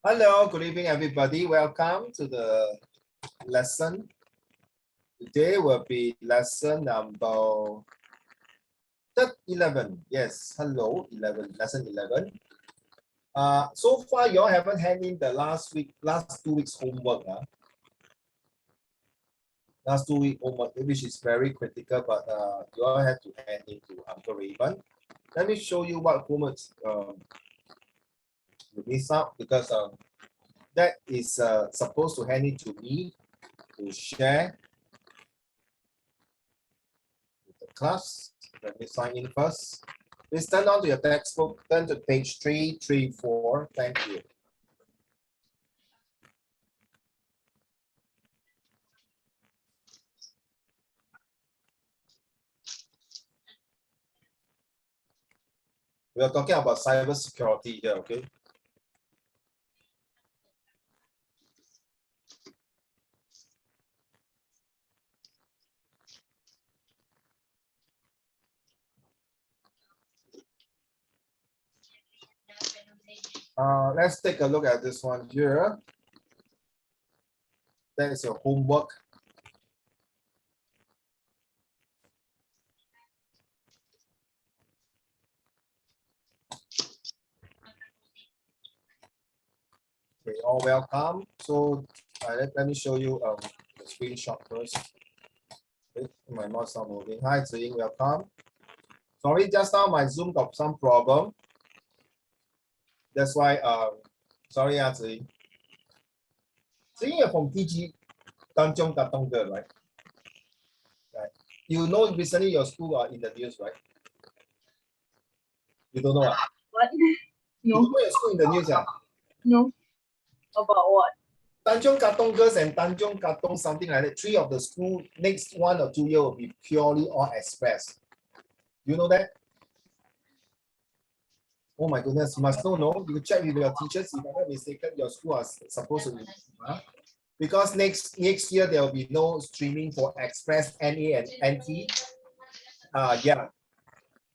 Hello, good evening, everybody. Welcome to the lesson. Today will be lesson number 11. Yes, hello, 11, lesson 11. So far, you all haven't handed in the last 2 weeks homework. Last 2 week homework, which is very critical, but you all have to hand in to Uncle Raymond. Let me show you what homework you miss out, because that is supposed to hand it to me to share with the class. Let me sign in first. Please turn on to your textbook, turn to page 334. Thank you. We are talking about cyber security here, okay? Let's take a look at this one here. That is your homework. Okay, all welcome. So let me show you the screenshot first. Okay, my mouse not moving. Hi, Ziying, welcome. Sorry, just now my Zoom got some problem. That's why, sorry, Ziying. Ziying, you're from TG Tanjong Katong, right? Right. You know, recently your school are in the news, right? You don't know what? What? You No. don't know your school in the news, yeah? No. About what? Tanjong Katong Girls and Tanjong Katong something like that. 3 of the school next 1 or 2 years will be purely all express. You know that? Oh my goodness, you must know, no? You check with your teachers. If I'm not mistaken, your school is supposed to be. Because next year there will be no streaming for Express, NA, and NT. Yeah.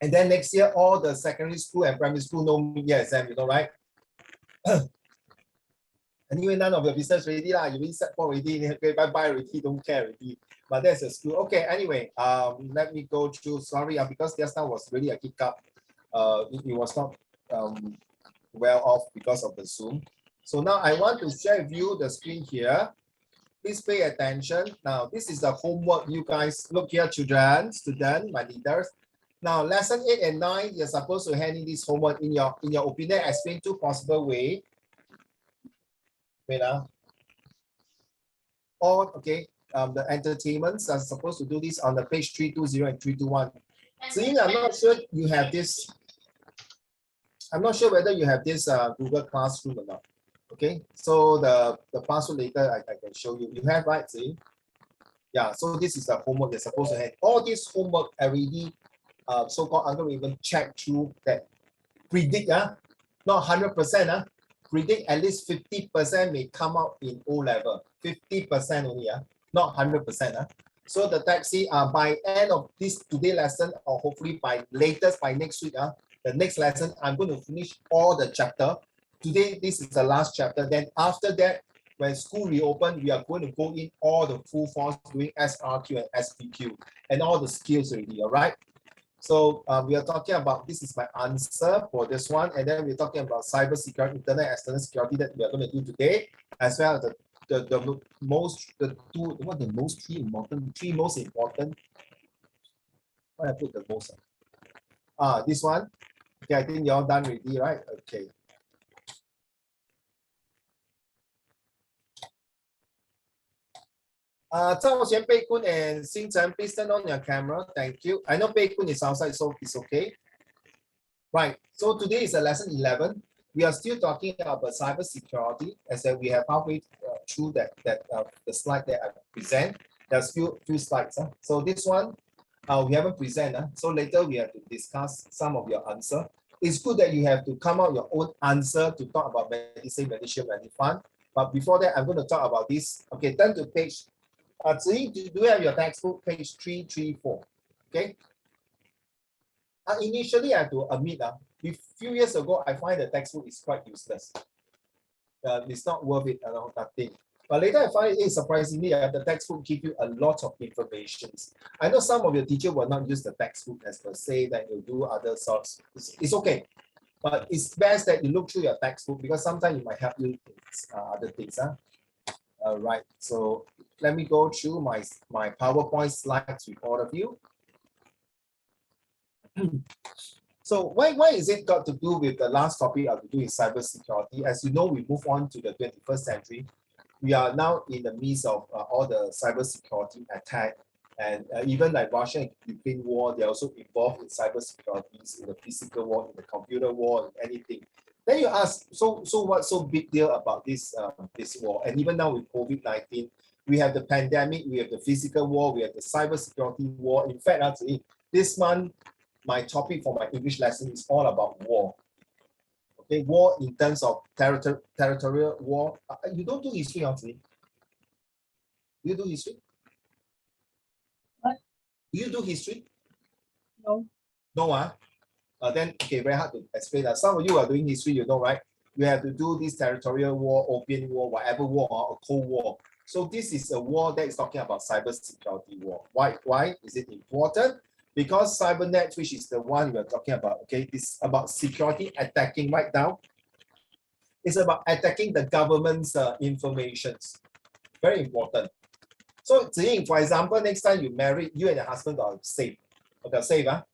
And then next year, all the secondary school and primary school no media exam, you know, right? Anyway, none of your business already lah. You already set for already. Okay, bye-bye already. Don't care already. But that's a school. Okay, anyway, let me go through. Sorry, because just now was really a hiccup. It was not well off because of the Zoom. So now I want to share with you the screen here. Please pay attention. Now, this is the homework. You guys look here, children, students, my leaders. Now, lesson 8 and 9, you're supposed to hand in this homework in your opinion. Explain 2 possible ways. Wait, or okay, the entertainments are supposed to do this on the page 320 and 321. Seeing, I'm not sure you have this. I'm not sure whether you have this Google Classroom or not. Okay, so the password later I can show you. You have, right? See, yeah. So this is the homework you're supposed to have. All this homework already, so-called Uncle Raymond check through that. Predict, not 100%, predict at least 50% may come out in O level. 50% only, not 100%. So the taxi by end of this today lesson, or hopefully by latest by next week, the next lesson, I'm going to finish all the chapter. Today, this is the last chapter. Then after that, when school reopen, we are going to go in all the full force doing SRQ and SPQ and all the skills already, all right? So we are talking about, this is my answer for this one. And then we're talking about cyber security, internet external security that we are going to do today, as well as the three most important. Why I put the most? This one. Okay, I think you're done already, right? Okay. Zhao Xian, Pei Kun, and Xing Chen, please turn on your camera. Thank you. I know Pei Kun is outside, so it's okay. Right. So today is a lesson 11. We are still talking about cyber security, as we have halfway through the slide that I present. There's few slides. So this one we haven't presented. So later we have to discuss some of your answer. It's good that you have to come out your own answer to talk about MediSave, MediShield, MediFund. But before that, I'm going to talk about this. Okay, turn to page. Ziyi, do you have your textbook, page 334? Okay. Initially, I have to admit, a few years ago, I find the textbook is quite useless. it's not worth it, nothing. But later I find it surprisingly, the textbook give you a lot of information. I know some of your teacher will not use the textbook as per se, that you do other sorts. It's okay. But it's best that you look through your textbook because sometimes it might help you with other things. All right, so let me go through my PowerPoint slides with all of you. So why is it got to do with the last topic I'll be doing cybersecurity? As you know, we move on to the 21st century. We are now in the midst of all the cybersecurity attack, and even like Russia and Ukraine war, they're also involved in cybersecurity, in the physical war, in the computer war, and anything. Then you ask, so what's so big deal about this this war? And even now with COVID-19, we have the pandemic, we have the physical war, we have the cybersecurity war. In fact, actually, this month, my topic for my English lesson is all about war. Okay, war in terms of territorial war. You don't do history, actually. Do you do history? What? Do you do history? No. No, then okay, very hard to explain that. Some of you are doing history, you know, right? You have to do this territorial war, opium war, whatever war, or Cold War. So this is a war that is talking about cybersecurity war. Why is it important? Because Cybernet, which is the one we are talking about, okay, it's about security attacking right now. It's about attacking the government's informations. Very important. So, Ziying, for example, next time you marry, you and your husband got safe. Okay, safe, Don't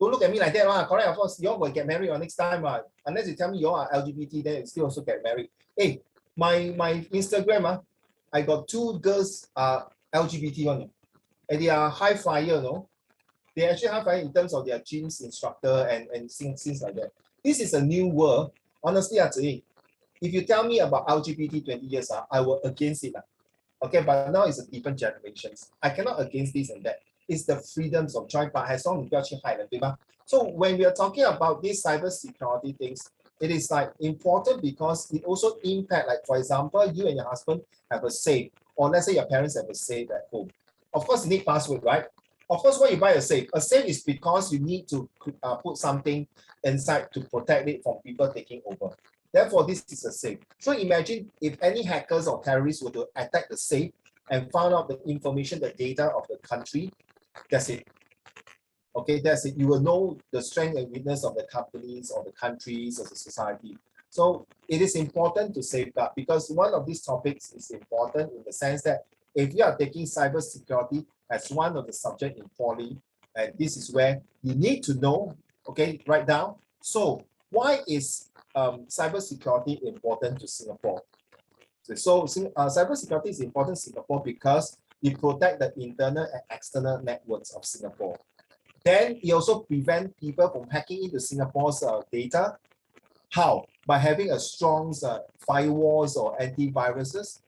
look at me like that, correct? Of course, you all will get married next time, unless you tell me you all are LGBT, then you still also get married. Hey, my Instagram, I got 2 girls LGBT one, and they are high flyer, no? They actually high flyer in terms of their gyms instructor and things like that. This is a new world. Honestly, if you tell me about LGBT 20 years, I will against it. Okay, but now it's a different generations. I cannot against this and that. It's the freedoms of choice, but as long as you hide, so when we are talking about these cybersecurity things, it is like important because it also impact, like for example, you and your husband have a safe, or let's say your parents have a safe at home. Of course, you need password, right? Of course, why you buy a safe? A safe is because you need to put something inside to protect it from people taking over. Therefore, this is a safe. So imagine if any hackers or terrorists were to attack the safe and found out the information, the data of the country, that's it. Okay, that's it. You will know the strength and weakness of the companies or the countries or the society. So it is important to safeguard because one of these topics is important in the sense that if you are taking cybersecurity as one of the subject in poly, and this is where you need to know, okay, right now. So why is cybersecurity important to Singapore? So cybersecurity is important to Singapore because it protects the internal and external networks of Singapore. Then it also prevents people from hacking into Singapore's data. How? By having a strong firewalls or antiviruses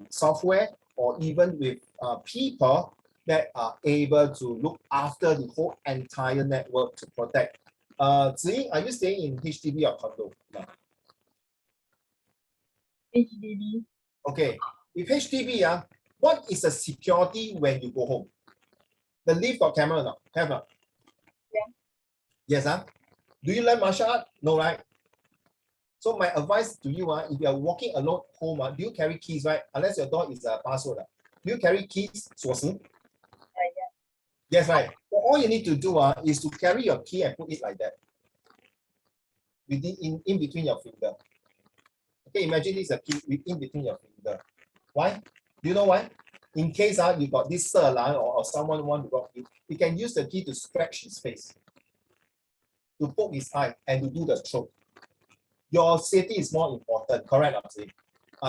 software, or even with people that are able to look after the whole entire network to protect. Ziying, are you staying in HDB or condo? No. HDB. Okay, with HDB, what is the security when you go home? The lift got camera or not? Have not? Yeah. Yes, Do you learn martial art? No, right? So my advice to you, if you are walking alone home, do you carry keys, right? Unless your door is a password. Do you carry keys? Yeah. Yes, right. So all you need to do is to carry your key and put it like that. In between your finger. Okay, imagine this is a key in between your finger. Why? Do you know why? In case you got this or someone want to rob you, you can use the key to scratch his face, to poke his eye, and to do the throat. Your safety is more important, correct?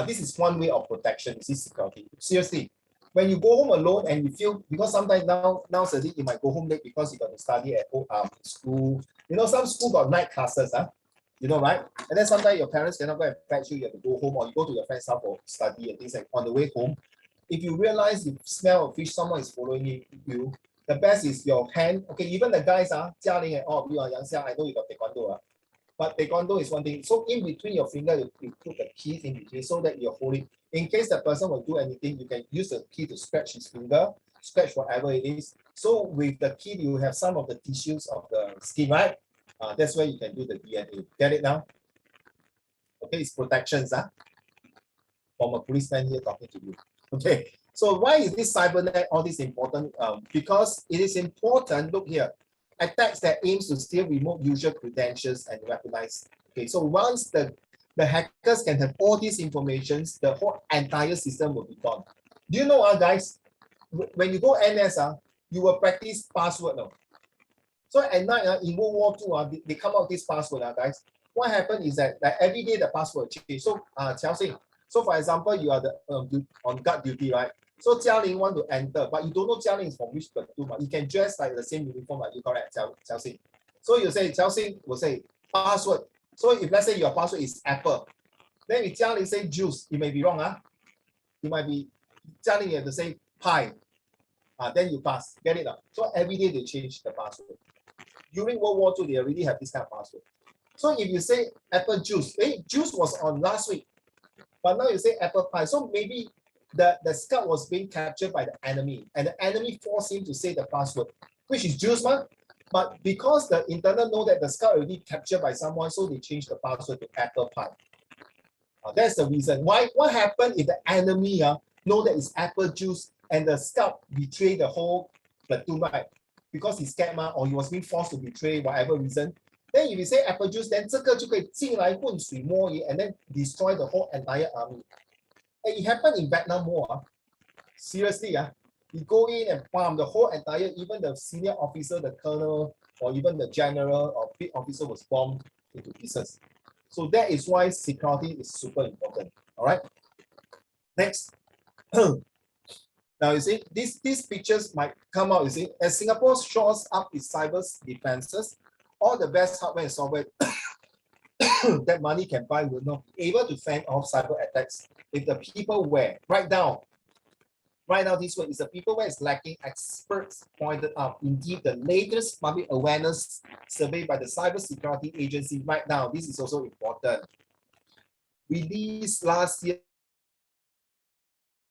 This is one way of protection. This is security. Seriously, when you go home alone and you feel, because sometimes nowadays you might go home late because you got to study at home, school. You know, some school got night classes, you know, right? And then sometimes your parents cannot go and fetch you. You have to go home, or you go to your friend's house for study and things like. On the way home, if you realize you smell of fish, someone is following you. The best is your hand. Okay, even the guys, Jia Ling and all of you are Yang Xia, I know you got taekwondo, but taekwondo is one thing. So in between your finger, you put the keys in between so that you're holding. In case the person will do anything, you can use the key to scratch his finger, scratch whatever it is. So with the key, you have some of the tissues of the skin, right? That's where you can do the DNA. Get it now? Okay, it's protections, from a policeman here talking to you. Okay, so why is this cybernet all this important? Because it is important, look here, attacks that aims to steal remote user credentials and weaponize. Okay, so once the hackers can have all these informations, the whole entire system will be gone. Do you know, guys, when you go NS, you will practice password now. So at night, in World War II, they come out with this password, guys. What happened is that every day the password change. So, Chelsea, so for example, you are the on guard duty, right? So Jia Ling want to enter, but you don't know Jia Ling is from which platoon. You can dress like the same uniform like you, correct, Chelsea? So you say, Chelsea will say password. So if let's say your password is apple, then if Jia Ling say juice, it may be wrong, It might be Jia Ling, you have to say pie. Then you pass. Get it? So every day they change the password. During World War II, they already have this kind of password. So if you say apple juice, juice was on last week, but now you say apple pie. So maybe the scout was being captured by the enemy, and the enemy forced him to say the password, which is juice, man. But because the internal know that the scout already captured by someone, so they changed the password to apple pie. That's the reason. Why? What happened if the enemy know that it's apple juice and the scout betray the whole platoon, right? Because he's scared, or he was being forced to betray, whatever reason. Then if you say apple juice, then 这个就可以进来混水摸鱼 and then destroy the whole entire army. And it happened in Vietnam War. Seriously, you go in and bomb the whole entire, even the senior officer, the colonel, or even the general or big officer was bombed into pieces. So that is why security is super important. All right. Next. Now you see, these pictures might come out. You see, as Singapore shores up its cyber defenses, all the best hardware and software that money can buy will not be able to fend off cyber attacks if the peopleware. Right now, this one is the peopleware is lacking. Experts pointed out. Indeed, the latest public awareness survey by the Cybersecurity Agency right now, this is also important, released last year,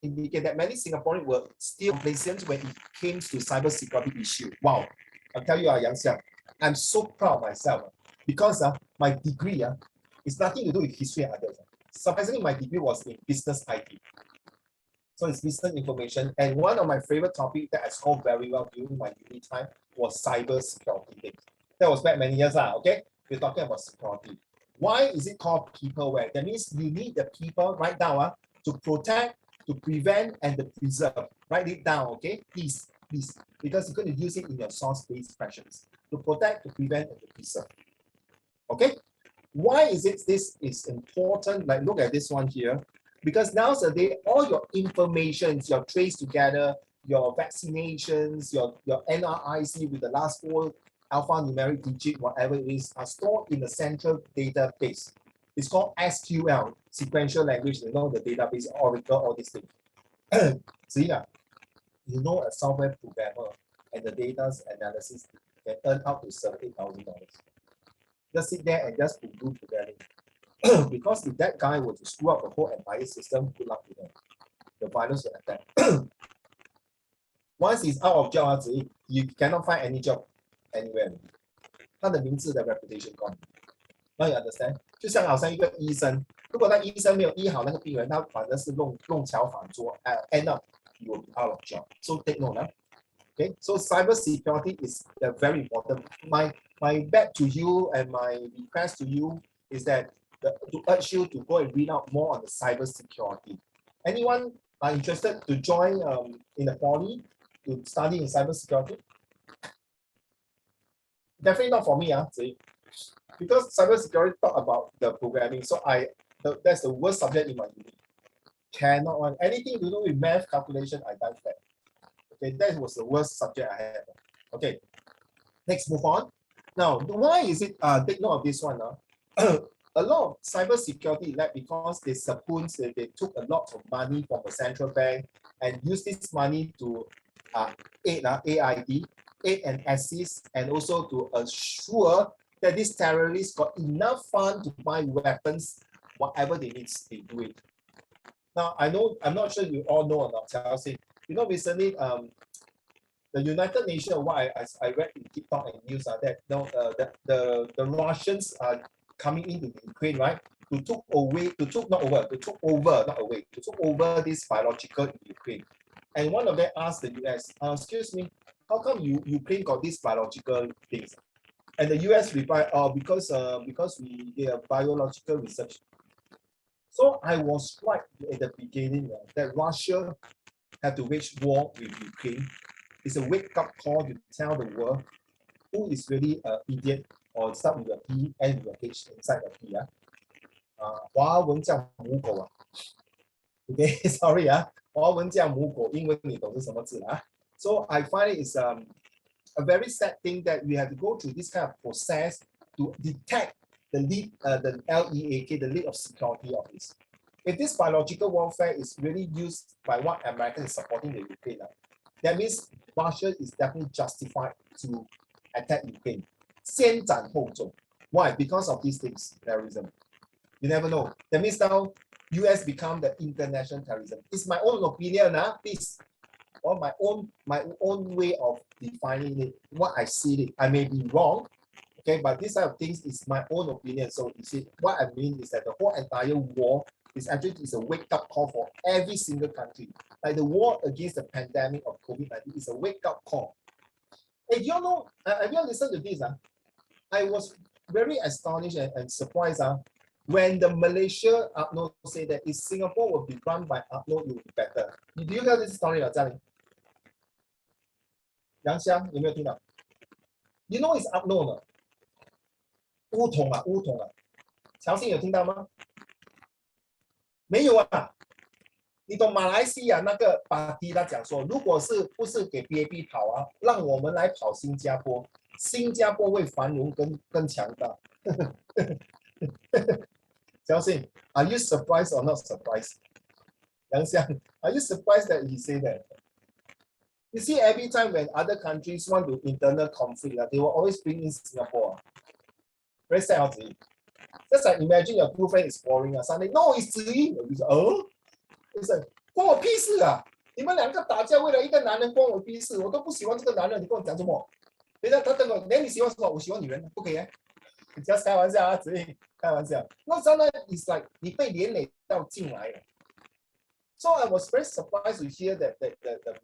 indicate that many Singaporeans were still complacent when it came to cybersecurity issue. Wow, I'll tell you, Yang Xiang, I'm so proud of myself because my degree is nothing to do with history and others. Surprisingly, my degree was in business IT. So it's business information. And one of my favorite topics that I scored very well during my uni time was cybersecurity. That was back many years, okay? We're talking about security. Why is it called peopleware? That means you need the people right now to protect, to prevent, and to preserve. Write it down, okay? Please, because you're going to use it in your source-based questions. To protect, to prevent, and to preserve. Okay? Why is it this is important? Like, look at this one here. Because nowadays, all your information, your trace together, your vaccinations, your NRIC with the last 4 alphanumeric digit, whatever it is, are stored in a central database. It's called SQL, sequential language. You know the database, Oracle, all these things. So you know a software programmer and the data analysis can earn up to $70,000. Just sit there and just do programming. Because if that guy were to screw up the whole entire system, good luck to them. The virus will attack. Once he's out of job, you cannot find any job anywhere. 他的名字的 reputation gone. Now you understand? 就像好像一个医生，如果那医生没有医好那个病人，他反而是弄巧反拙 ，end up you will be out of job. So take note, okay? So cyber security is very important. My bet to you and my request to you is that to urge you to go and read out more on the cyber security. Anyone are interested to join in the poly to study in cyber security? Definitely not for me, because cyber security talk about the programming. So that's the worst subject in my uni. Cannot want anything to do with math calculation. I dive that. Okay, that was the worst subject I had. Okay, next move on. Now, why is it? Take note of this one. A lot of cybersecurity led because they suppose that they took a lot of money from the central bank and used this money to aid AID, aid and assist, and also to assure that these terrorists got enough fund to buy weapons, whatever they need, they do it. Now, I'm not sure you all know or not, Chelsea. You know, recently, the United Nations, what I read in TikTok and news, that the Russians are coming into Ukraine, right? to took over this biological in Ukraine. And one of them asked the US, excuse me, how come Ukraine got these biological things? And the US replied, because we are biological research. So I was right at the beginning that Russia had to wage war with Ukraine. It's a wake-up call to tell the world who is really an idiot, or start with a P, end with a H inside the P. 华文叫母狗啊。Okay, sorry 华文叫母狗，英文你懂是什么字啊？ So I find it is a very sad thing that we have to go through this kind of process to detect the lead, the LEAK, the lead of security of this. If this biological warfare is really used by what America is supporting the Ukraine, that means Russia is definitely justified to attack Ukraine. 先斩后奏. Why? Because of these things, terrorism. You never know. That means now US become the international terrorism. It's my own opinion, please. Or my own way of defining it, what I see it. I may be wrong, okay, but this type of things is my own opinion. So you see, what I mean is that the whole entire war is actually a wake-up call for every single country. Like the war against the pandemic of COVID-19 is a wake-up call. Hey, you know, have you listened to this? I was very astonished and surprised when the Malaysia UMNO say that if Singapore will be run by UMNO, it will be better. Do you hear this story, Jia Ling? Yang Xiang, 有没有听到? You know it's UMNO 呢？乌统啊，乔欣有听到吗？没有啊。你懂马来西亚那个巴蒂他讲说，如果不是给 BAP 跑让我们来跑新加坡，新加坡会繁荣更强大。乔欣 ，Are you surprised or not surprised? 杨香 ，Are you surprised that he say that? You see, every time when other countries want to internal conflict, they will always bring in Singapore. Very sad, just like imagine your two friends is quarreling suddenly, no, it's Zhi. It's like 关我屁事啊！你们两个打架为了一个男人，关我屁事！我都不喜欢这个男人，你跟我讲什么？等下他等我，连你喜欢什么？我喜欢女人，不可以？just 开玩笑子怡，开玩笑。那真的 is like 你被连累到进来了。So I was very surprised to hear that the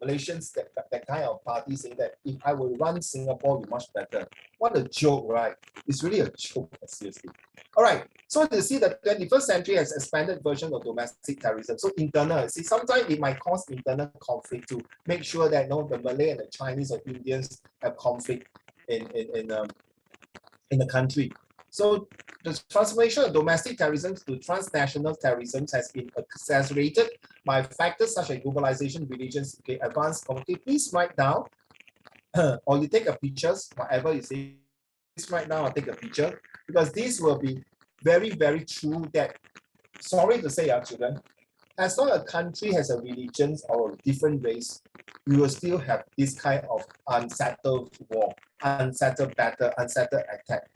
Malaysians, that kind of party saying that if I will run Singapore, be much better. What a joke, right? It's really a joke, seriously. All right, so you see the 21st century has expanded version of domestic terrorism. So internal, see, sometimes it might cause internal conflict to make sure that the Malay and the Chinese or Indians have conflict in the country. So the transformation of domestic terrorism to transnational terrorism has been accelerated by factors such as globalization, religions, advanced. Okay, please write down, or you take a pictures, whatever you say. Please write down or take a picture, because this will be very, very true. That, sorry to say, children, as long as a country has a religion or a different race, we will still have this kind of unsettled war, unsettled battle, unsettled attack.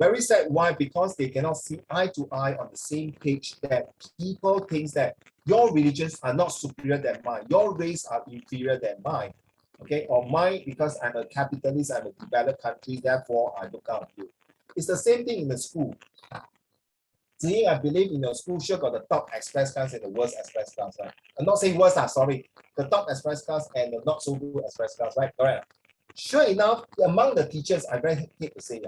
Very sad. Why? Because they cannot see eye to eye on the same page, that people think that your religions are not superior than mine, your race are inferior than mine, okay? Or mine, because I'm a capitalist, I'm a developed country, therefore I look out on you. It's the same thing in the school. See, I believe in your school sure got the top express class and the worst express class, right? I'm not saying worst, sorry. The top express class and the not so good express class, right? Correct. Sure enough, among the teachers, I very hate to say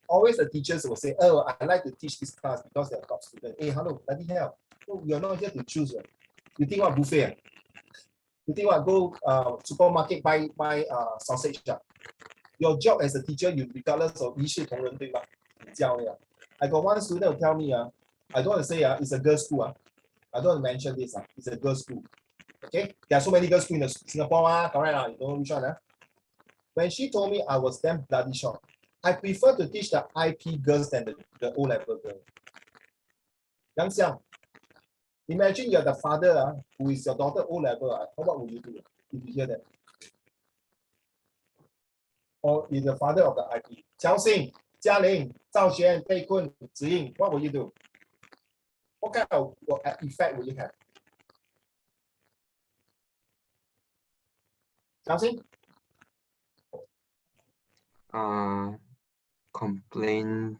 always the teachers will say, oh, I like to teach this class because they're top student. Hey, hello, bloody hell. Oh, you're not here to choose. Right? You think what buffet? You think what go supermarket buy sausage? Your job as a teacher, you regardless of 一视同仁，对吧？你教呀。I got one student who tell me, I don't want to say it's a girls' school. I don't want to mention this. It's a girls' school. Okay? There are so many girls' schools in Singapore, correct? You know which one? When she told me, I was damn bloody shocked. I prefer to teach the IP girls than the O-level girl. Yang Xiang, imagine you're the father who is your daughter O-level. What would you do if you hear that? Or is the father of the IP? Qiao Xing, Jia Ling, Zhao Xuan, Pei Kun, Zi Ying, what will you do? What kind of effect will you have? Qiao Xing? Complain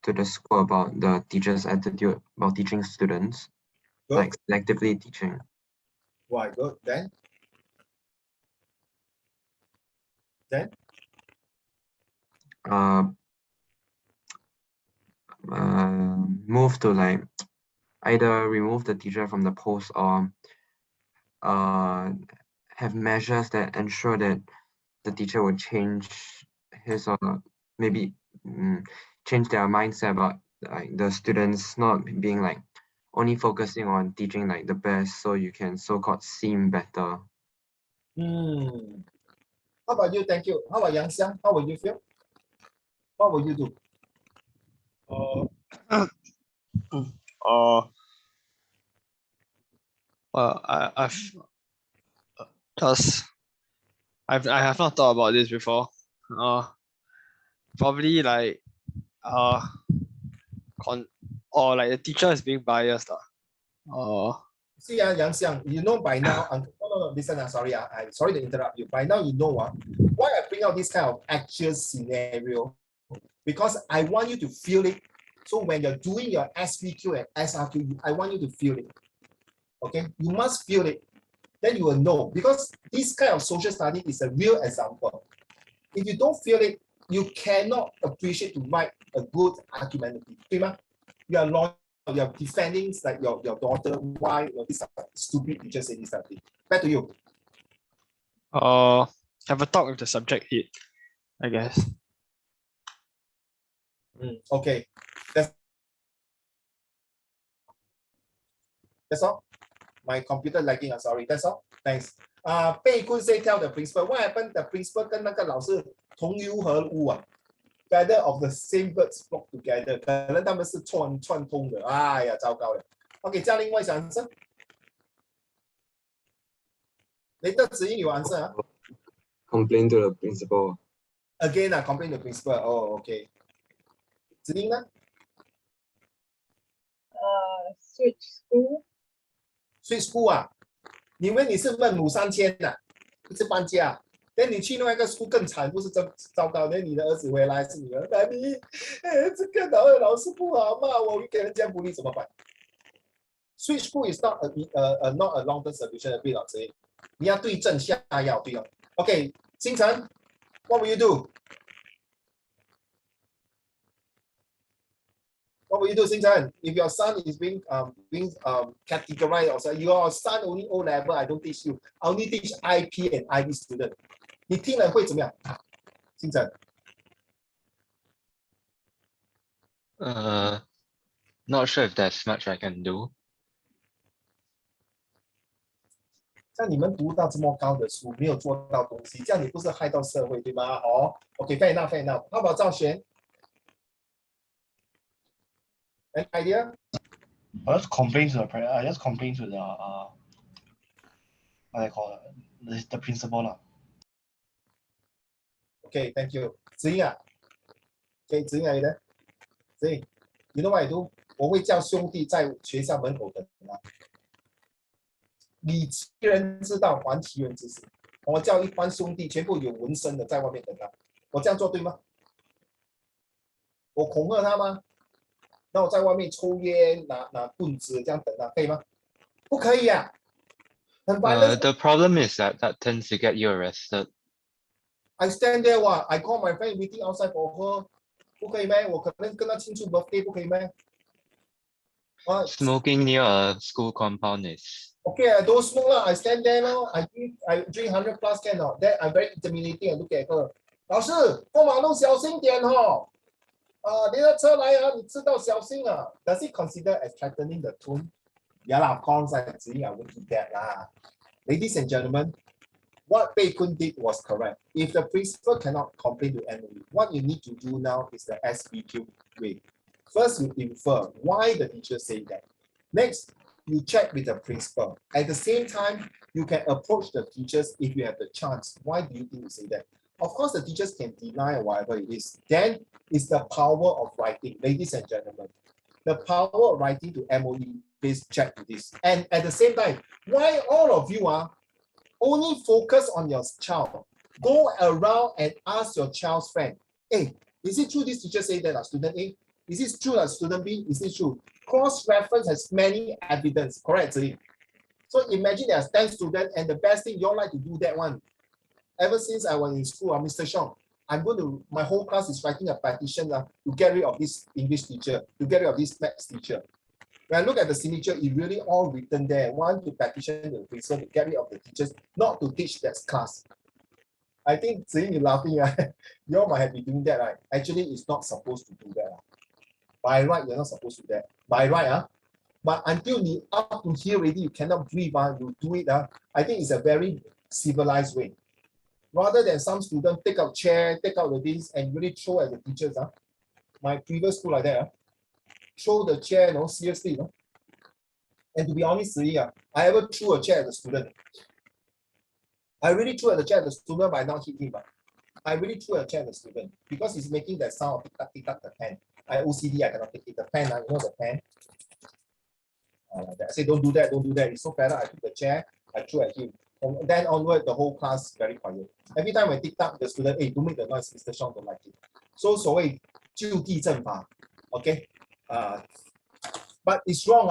to the school about the teacher's attitude about teaching students, Good. like selectively teaching. Why? Good. Then? Move to like either remove the teacher from the post or have measures that ensure that the teacher will change his or maybe change their mindset about like the students not being like only focusing on teaching like the best so you can so-called seem better. How about you? Thank you. How about Yang Xiang? How will you feel? What will you do? Well, I have not thought about this before. Probably like or like the teacher is being biased. See, Yang Xiang, you know by now, no, listen, sorry, I'm sorry to interrupt you. By now, you know why I bring out this kind of actual scenario, because I want you to feel it. So when you're doing your SPQ and SRQ, I want you to feel it. Okay, you must feel it. Then you will know, because this kind of social study is a real example. If you don't feel it, you cannot appreciate to write a good argumentative. You are loyal, you are defending like your daughter, why this stupid teacher say this thing. Back to you. Have a talk with the subject head, I guess. Okay, that's all. My computer lagging, I'm sorry. That's all. Thanks. Bei Kun say tell the principal what happened. The principal 跟那个老师同流合污啊。Feather of the same birds flock together， 可能他们是串通的。哎呀，糟糕了。OK， 嘉玲，我想answer。你的指引有 answer 啊 Complain to the principal.？Again 啊 ，complain to principal。哦 ，OK。指引呢 Switch school. ？Switch school 啊？你以为你是孟母三迁呐？一直搬家。等你去另外一个 school 更惨，不是糟糕？那你的儿子回来是你儿，爸比，这个老师不好骂我，给人家鼓励怎么办 ？Switch school is not not a long term solution， 对老师，你要对症下药，对哦。OK， 星辰 ，What will you do？ What will you do, 星辰 ？If your son is being categorized, or your son only O level, I don't teach you. I only teach IP and IB student. 你听了会怎么样？星辰 Not sure if there's much I can do. 像你们读到这么高的书，没有做到东西，这样你不是害到社会，对吗？哦 ，OK，fair enough，fair enough。How about 赵璇 ？An idea？ I just complain to the what I call it, the principal 啦。Okay, thank you. 子英啊，给子英来的。子英 ，You know what I do？ 我会叫兄弟在学校门口等啊。理其人之道，还其人之身。我叫一帮兄弟，全部有纹身的在外面等他。我这样做对吗？我恐吓他吗？那我在外面抽烟，拿棍子这样等他，可以吗？不可以啊，很 violent。 The problem is that tends to get you arrested. I stand there 哇 I call my friend waiting outside for her， 不可以咩？我可能跟他庆祝 birthday， 不可以咩？ Smoking near a school compound is. Okay, I don't smoke lah. I stand there lor. I drink 100 plus can not. Then I'm very intimidating. I look at her. 老师，过马路小心点哦。你的车来啊，你知道小心啊。Does it consider as threatening the tone? Yeah lah, of course. I won't do that lah. Ladies and gentlemen, what Bei Kun did was correct. If the principal cannot complain to MOE, what you need to do now is the SPQ way. First, you infer why the teacher said that. Next, you check with the principal. At the same time, you can approach the teachers if you have the chance. Why do you think you say that? Of course, the teachers can deny or whatever it is. Then it's the power of writing, ladies and gentlemen. The power of writing to MOE, please check this. And at the same time, why all of you are only focus on your child? Go around and ask your child's friend, hey, is it true this teacher say that student A? Is this true, student B? Is this true? Cross-reference has many evidence, correct, Zhi? So imagine there's 10 students, and the best thing, you all like to do that one. Ever since I was in school, Mr. Xiong, my whole class is writing a petition to get rid of this English teacher, to get rid of this maths teacher. When I look at the signature, it really all written there. One, to petition the principal to get rid of the teachers, not to teach that class. I think, seeing you laughing, you all might have been doing that, right? Actually, it's not supposed to do that. By right, you're not supposed to do that. By right, but until you up to here already, you cannot breathe, you do it. I think it's a very civilized way. Rather than some student take out chair, take out the things, and really throw at the teachers. My previous school like that, throw the chair, seriously. And to be honest, I ever threw a chair at the student. I really threw at the chair at the student, but I not hit him. I really threw a chair at the student because he's making that sound of tick tock, the pen. I OCD, I cannot take it. The pen, you know the pen. I say, don't do that, don't do that. It's so bad. I took the chair, I threw at him. From then onward, the whole class very quiet. Every time I tick tock, the student, hey, don't make the noise, Mr. Xiong don't like it. So, 所谓就地正法, okay? But it's wrong.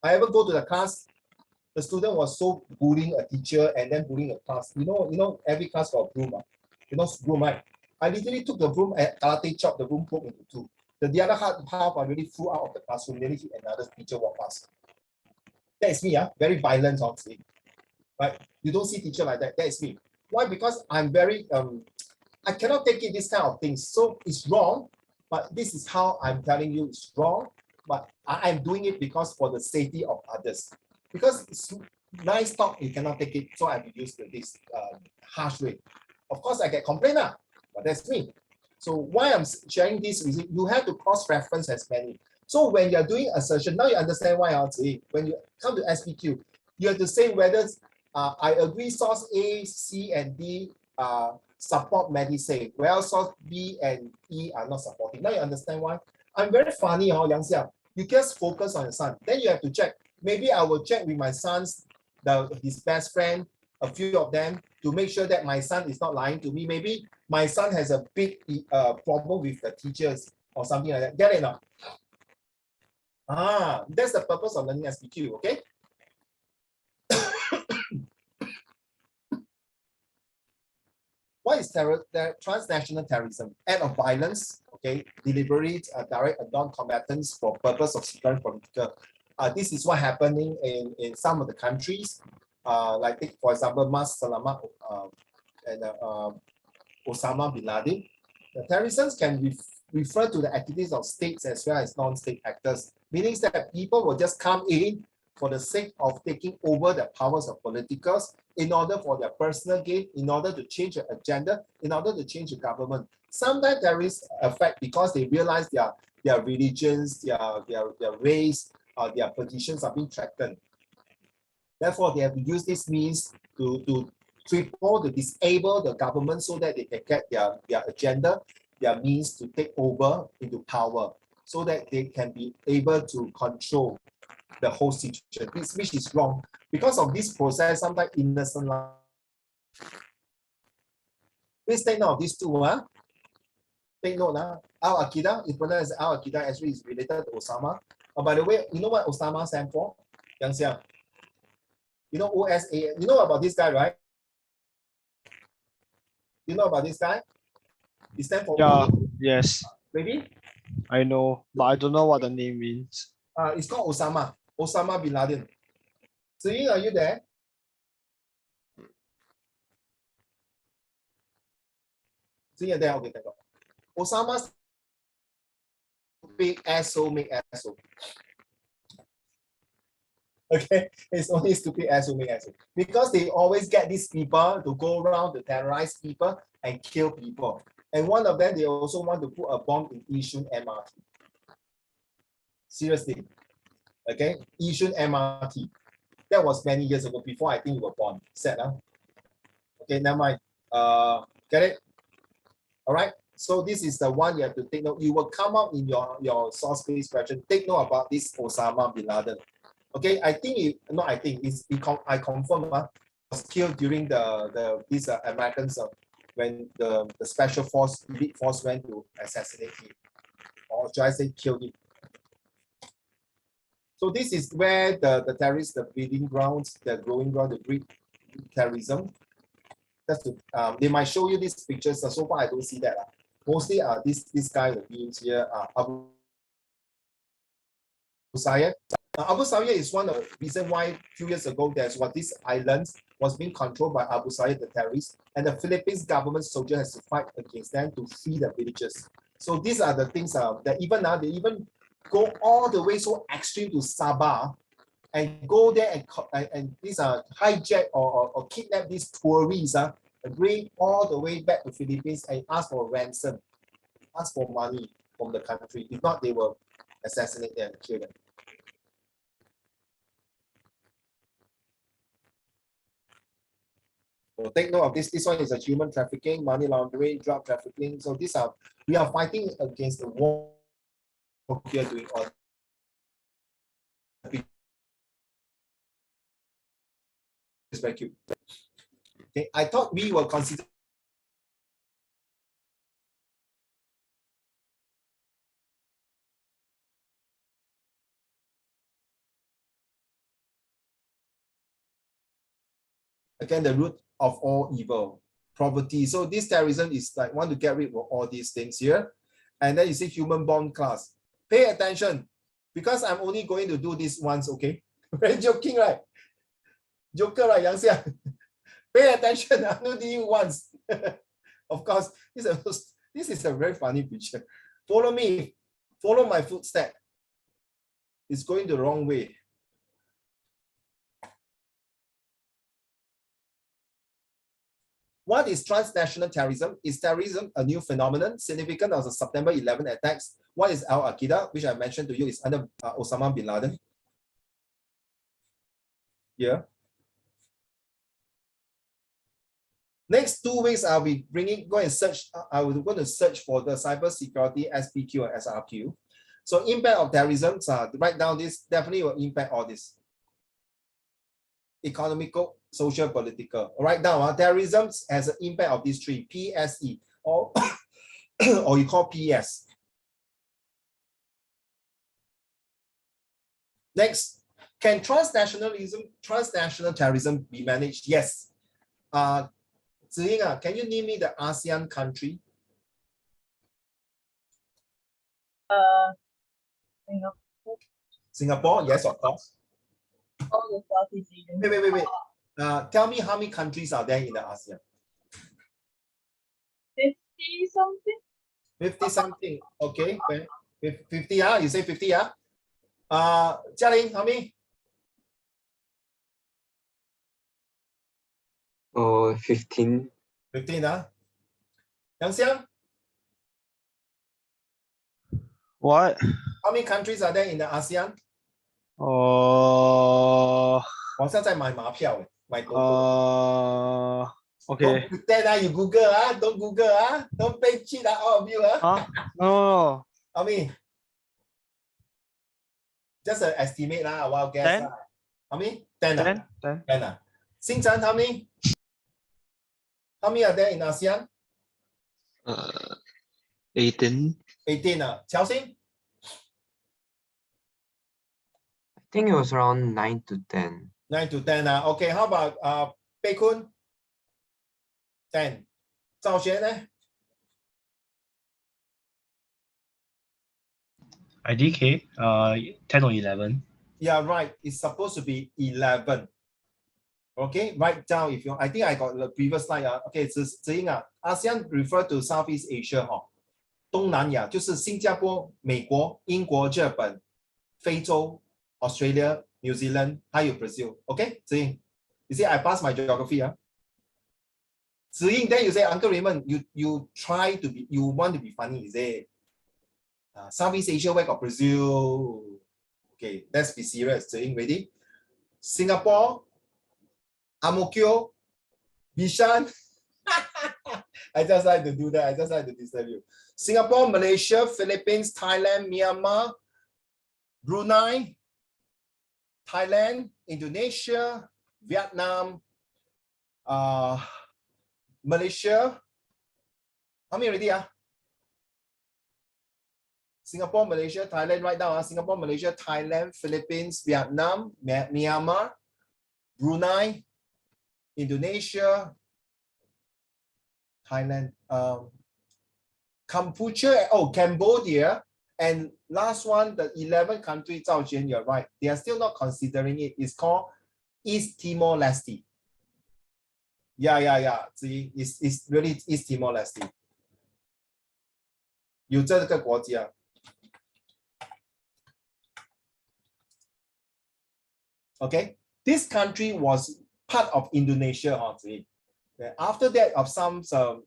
I ever go to the class, the student was so bullying a teacher and then bullying a class. You know, every class got a broom. Broom, right? I literally took the broom and karate chopped the broom broke into two. The other half I really flew out of the classroom, nearly hit another teacher walk past. That is me, very violent, honestly. Right? You don't see teacher like that. That is me. Why? Because I'm very I cannot take it, this kind of things. So it's wrong, but this is how I'm telling you it's wrong. But I'm doing it because for the safety of others. Because it's nice talk, you cannot take it. So I use this harsh way. Of course, I get complaint, but that's me. So why I'm sharing this is you have to cross-reference as many. So when you're doing assertion, now you understand why I'm saying when you come to SPQ, you have to say whether I agree source A, C, and D support MediSave, whereas source B and E are not supporting. Now you understand why? I'm very funny, Yang Xiang. You just focus on your son. Then you have to check. Maybe I will check with my son's, his best friend, a few of them, to make sure that my son is not lying to me. Maybe my son has a big problem with the teachers or something like that. Get it now? That's the purpose of learning SPQ, okay? What is transnational terrorism? Act of violence, okay, deliberate, direct, non-combatants for purpose of securing political. This is what happening in some of the countries, like take, for example, Mas Salamat and Osama bin Laden. The terrorism can refer to the activities of states as well as non-state actors, meaning that people will just come in for the sake of taking over the powers of politicals in order for their personal gain, in order to change the agenda, in order to change the government. Sometimes terrorists affect because they realize their religions, their race, their positions are being threatened. Therefore, they have to use this means to disable the government so that they can get their agenda, their means to take over into power, so that they can be able to control the whole situation, which is wrong. Because of this process, sometimes innocent life. Please take note of these two. Take note. Al-Qaeda, is pronounced as Al-Qaeda, actually is related to Osama. By the way, you know what Osama stands for? Yang Xiang. You know OSA. You know about this guy, right? You know about this guy? He stands for Yeah, yes, maybe? I know, but I don't know what the name means. It's called Osama. Osama bin Laden. Ziying, are you there? Ziying, there. Okay, thank God. Osama's big asshole make asshole. Okay, it's only stupid asshole make asshole. Because they always get these people to go around to terrorize people and kill people. And one of them, they also want to put a bomb in Yishun MRT. Seriously. Okay, Yishun MRT. That was many years ago, before I think you were born. Sad, huh? Okay, never mind. Get it? All right. So this is the one you have to take note. You will come out in your source-based question. Take note about this Osama bin Laden. Okay, I confirm was killed during these Americans when the special force, elite force went to assassinate him. or should I say killed him. So this is where the terrorists, the breeding grounds, the growing ground, the breed terrorism. That's they might show you these pictures. So far, I don't see that. Mostly this guy, the beams here, Abu Sayyaf. Abu Sayyaf is one of the reasons why a few years ago there's what this island was being controlled by Abu Sayyaf, the terrorists, and the Philippines government soldier has to fight against them to free the villagers. So these are the things that even now they even go all the way so extreme to Sabah and go there and these are hijack or kidnap these tourists and bring all the way back to Philippines and ask for ransom, ask for money from the country. If not, they will assassinate them and kill them. So take note of this. This one is a human trafficking, money laundering, drug trafficking. So these are, we are fighting against the war here doing all. Very cute. Okay, I thought we will consider again the root of all evil, poverty. So this terrorism is like want to get rid of all these things here. And then you see human bomb class. Pay attention, because I'm only going to do this once, okay? Very joking, right? Joker, right, Yang Xiang? Pay attention, I'm not doing once. Of course, this is a very funny picture. Follow me, follow my footstep. It's going the wrong way. What is transnational terrorism? Is terrorism a new phenomenon significant of the September 11 attacks? What is Al-Qaeda, which I mentioned to you, is under Osama bin Laden. Here. Next 2 weeks, I'll be go and search. I will go to search for the cybersecurity SPQ and SRQ. So impact of terrorism, write down this, definitely will impact all this. Economical, social, political. Write down, terrorism has an impact of these three, PSE, or, or you call PS. Next, can transnational terrorism be managed? Yes. Ziying, can you name me the ASEAN country? Singapore, Singapore, yes, of course. all the Southeast Asian. Wait. Tell me how many countries are there in the ASEAN? 50 something? 50 something. Okay. 50, you say 50, Jialing, how many? Oh, 15. 15, Yang Xiang, What? how many countries are there in the ASEAN? 我现在在买马票，买多多。Don't Okay. pretend, you Google, don't Google, don't pay cheat, all of you, Huh? No. How many? Just an estimate, a wild guess. 10? How many? 10, 10? 10. Xinjiang, how many? How many are there in ASEAN? 18. 18. Qiao Xing? I think it was around 9 to 10. 9 to 10. Okay, how about Pei Kun? 10. Zhao Xuan, IDK, 10 or 11. Yeah, right. It's supposed to be 11. Okay, write down if you. I think I got the previous slide. Okay, 子英ASEAN refer to Southeast Asia 东南亚就是新加坡、美国、英国、日本、非洲、Australia, New Zealand, 还有 Brazil. Okay, 子英 you see I passed my geography. 子英 then you say, Uncle Raymond, you try to be, you want to be funny, is it? Southeast Asia, where got Brazil? Okay, let's be serious. 子英 ready? Singapore, Ang Mo Kio, Bishan. I just like to do that. I just like to disturb you. Singapore, Malaysia, Philippines, Thailand, Myanmar, Brunei, Thailand, Indonesia, Vietnam, Malaysia. How many already? Singapore, Malaysia, Thailand, right now, Singapore, Malaysia, Thailand, Philippines, Vietnam, Myanmar, Brunei, Indonesia, Thailand, Cambodia, Cambodia, and last one, the 11th country, Zhao Jian, you're right. They are still not considering it. It's called East Timor-Leste. Yeah. See, it's really East Timor-Leste. 有这个国家。Okay, this country was part of Indonesia. After that, of some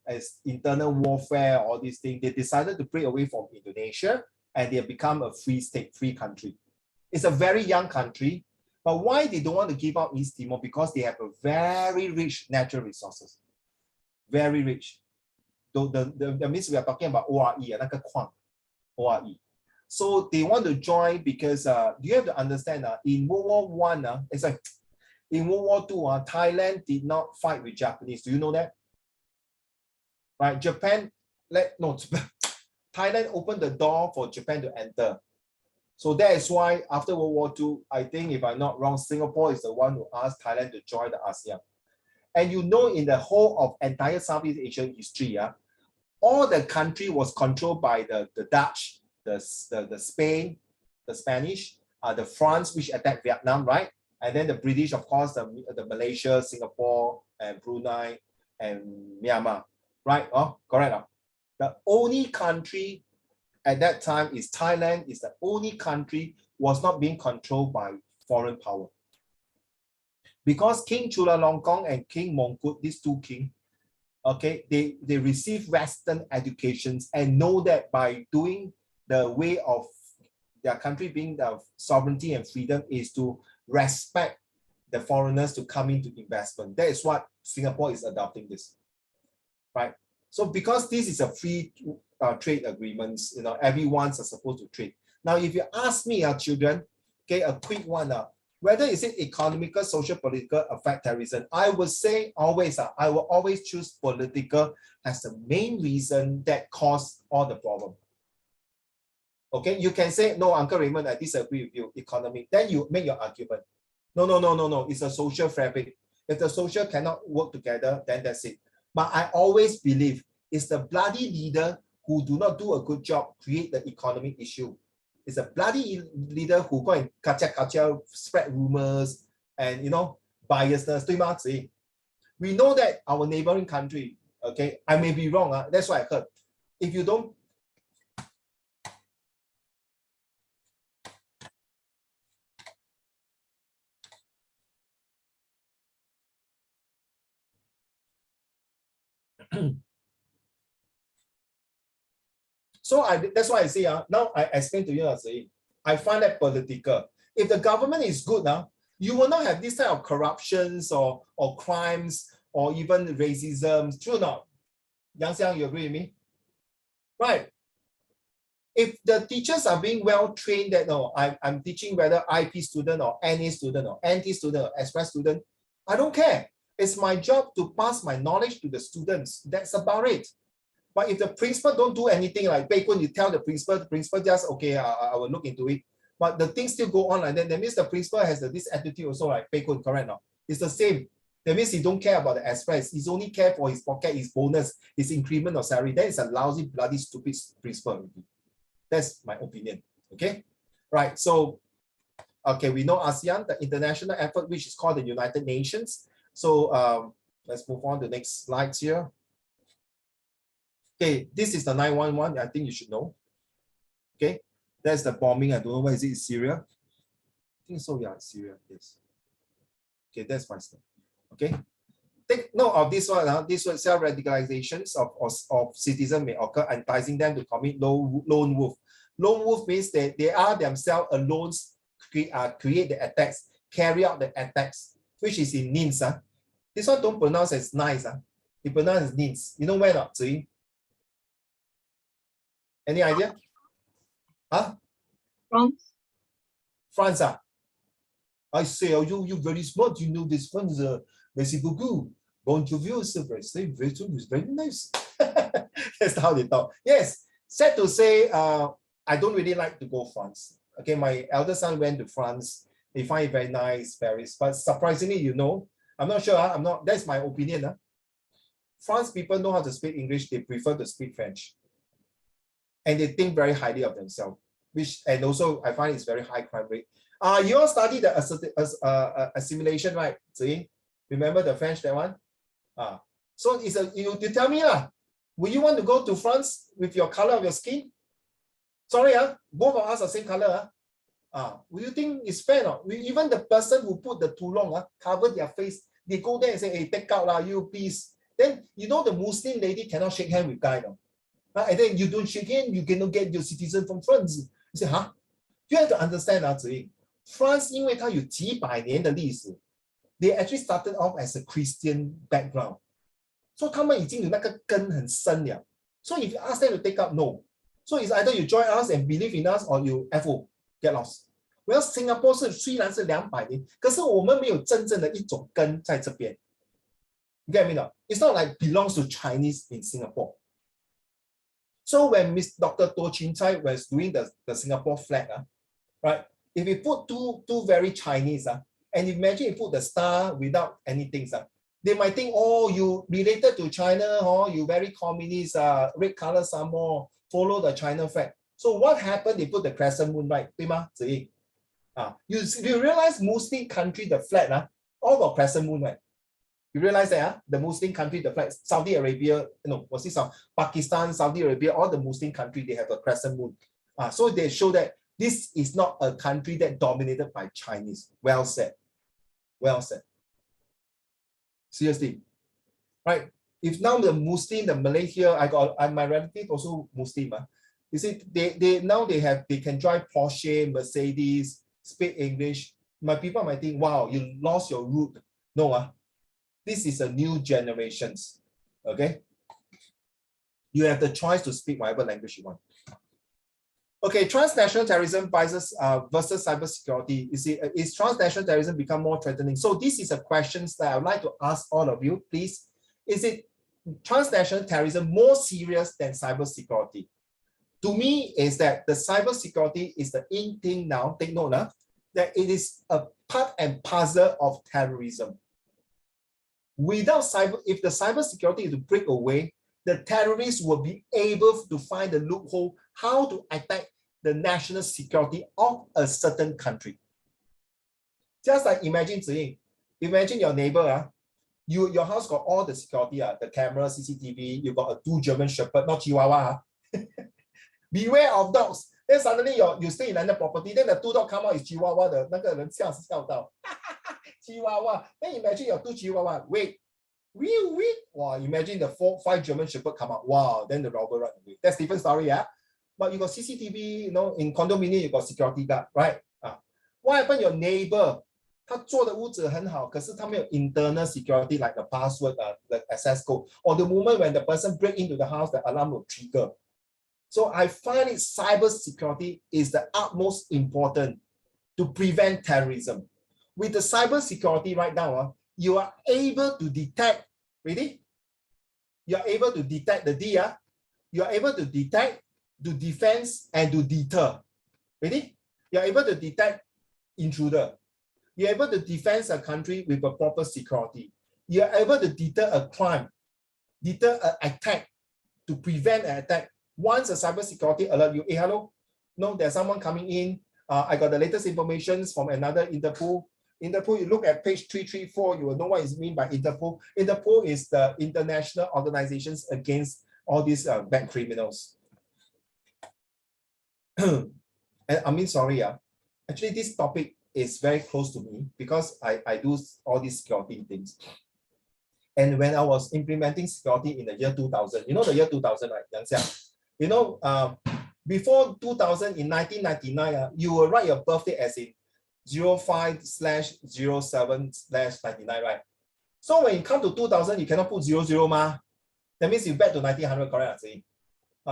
as internal warfare, all these things, they decided to break away from Indonesia and they have become a free state, free country. It's a very young country, but why they don't want to give up East Timor? Because they have a very rich natural resources, very rich. That means we are talking about ORE, 那个矿 ORE. So they want to join because you have to understand in World War I, it's like in World War II, Thailand did not fight with Japanese. Do you know that? Right, Thailand opened the door for Japan to enter. So that is why after World War II, I think if I'm not wrong, Singapore is the one who asked Thailand to join the ASEAN. And you know, in the whole of entire Southeast Asian history, all the country was controlled by the Dutch, the Spain, the Spanish, the France, which attacked Vietnam, right? And then the British, of course, the Malaysia, Singapore, and Brunei, and Myanmar, right? Oh, correct. The only country at that time is Thailand. Is the only country was not being controlled by foreign power. Because King Chulalongkorn and King Mongkut, these two kings, okay, they receive Western educations and know that by doing the way of their country being the sovereignty and freedom is to respect the foreigners to come into investment. That is what Singapore is adopting this, right? So because this is a free trade agreements, you know, everyone's supposed to trade. Now, if you ask me, children, okay, a quick one, whether is it economical, social, political affect terrorism, I would say always, I will always choose political as the main reason that caused all the problem. Okay, you can say, no, Uncle Raymond, I disagree with you, economic. Then you make your argument. No, it's a social fabric. If the social cannot work together, then that's it. But I always believe it's the bloody leader who do not do a good job create the economic issue. It's a bloody leader who go and kacha, spread rumors and, you know, biasness. We know that our neighboring country, okay, I may be wrong, that's what I heard. If you don't, so that's why I say, now I explain to you, I find that political. If the government is good now, you will not have this type of corruptions or crimes or even racism. True or not? Yang Xiang, you agree with me? Right. If the teachers are being well trained that no, I'm teaching whether IP student or NA student or NT student or express student, I don't care. It's my job to pass my knowledge to the students. That's about it. But if the principal don't do anything like Bei Kun, you tell the principal just, okay, I will look into it. But the things still go on like that. That means the principal has this attitude also like Bei Kun, correct now? It's the same. That means he don't care about the express. He's only care for his pocket, his bonus, his increment of salary. That is a lousy, bloody, stupid principal. That's my opinion. Okay? Right. So, okay, we know ASEAN, the international effort, which is called the United Nations. So let's move on to the next slides here. Okay, this is the 911. I think you should know. Okay, that's the bombing. I don't know where is it, Syria? I think so, yeah, Syria, yes. Okay, that's my stuff. Okay, take note of this one. This one, self-radicalizations of citizens may occur, enticing them to commit lone wolf. Lone wolf means that they are themselves alone, create the attacks, carry out the attacks, which is in Nins. This one don't pronounce as nice. You pronounce as Nins. You know where not, Zui? Any idea? Huh? France. I say, oh, you very smart. You know this one is a merci beaucoup. Bonjour, very nice. That's how they talk. Yes, sad to say, I don't really like to go France. Okay, my elder son went to France. They find it very nice, Paris. But surprisingly, you know, I'm not sure. I'm not. That's my opinion. France people know how to speak English. They prefer to speak French, and they think very highly of themselves. Which, and also I find it's very high crime rate. You all study the assimilation, right? See, remember the French, that one? So it's you tell me will you want to go to France with your color of your skin? Sorry, both of us are same color. Will you think it's fair? Not? Even the person who put the tulung cover their face, they go there and say, hey, take out you please. Then you know the Muslim lady cannot shake hand with guy. No? And then you don't shake hand, you cannot get your citizen from France. You say, you have to understand France 因为它有几百年的历史 they actually started off as a Christian background. So 他们已经有那个根很深了。So if you ask them to take up, no. So it's either you join us and believe in us or you FO, get lost. Well, Singapore 虽然是200年，可是我们没有真正的一种根在这边。You get me? It's not like belongs to Chinese in Singapore. So when Dr. Toh Chin Chai was doing the Singapore flag, right? If you put two very Chinese, and imagine you put the star without anything, they might think, oh, you related to China, or you very communist, red color some more, follow the China flag. So what happened? They put the crescent moon, right? You realize Muslim country, the flag, all got crescent moon, right? You realize that the Muslim country, the flag, Saudi Arabia, no, what's this? Pakistan, Saudi Arabia, all the Muslim country, they have a crescent moon. So they show that this is not a country that dominated by Chinese. Well said. Well said. Seriously. Right? If now the Muslim, the Malay here, my relative also Muslim. You see, they can drive Porsche, Mercedes, speak English. My people might think, wow, you lost your root. No, this is a new generations. Okay? You have the choice to speak whatever language you want. Okay, transnational terrorism versus cybersecurity. You see, is transnational terrorism become more threatening? So this is a question that I would like to ask all of you, please. Is it transnational terrorism more serious than cybersecurity? To me, is that the cybersecurity is the in thing now. Take note that it is a part and parcel of terrorism. Without cyber, if the cybersecurity is to break away, the terrorists will be able to find the loophole how to attack the national security of a certain country. Just like imagine your neighbor, your house got all the security, the camera, CCTV, you got 2 German Shepherd, not Chihuahua. Beware of dogs. Then suddenly you stay in another property, then the 2 dogs come out is Chihuahua, the 那个人笑到 Chihuahua. Then imagine your 2 Chihuahua. Wait. Wow, imagine the 5 German Shepherd come out. Wow, then the robber run away. That's different story, But you got CCTV, in condominium, you got security guard, right? What happened? Your neighbor, 他做的屋子很好，可是他没有 internal security like the password, the access code, or the moment when the person break into the house, the alarm will trigger. So I find it cyber security is the utmost important to prevent terrorism. With the cyber security right now, you are able to detect, ready? You are able to detect the D, you are able to detect, to defense, and to deter. Ready? You are able to detect intruder. You are able to defend a country with a proper security. You are able to deter a crime, deter an attack, to prevent an attack. Once a cybersecurity alert you, hey, hello, no, there's someone coming in. I got the latest information from another Interpol. Interpol, you look at page 334, you will know what is meant by Interpol. Interpol is the international organizations against all these bad criminals. And I mean, sorry, actually this topic is very close to me because I do all these security things. And when I was implementing security in the year 2000, you know the year 2000, right, Yang Xiang? You know, before 2000, in 1999, you will write your birthday as in 05/07/99, right? So when you come to 2000, you cannot put 00 ma. That means you back to 1900, correct?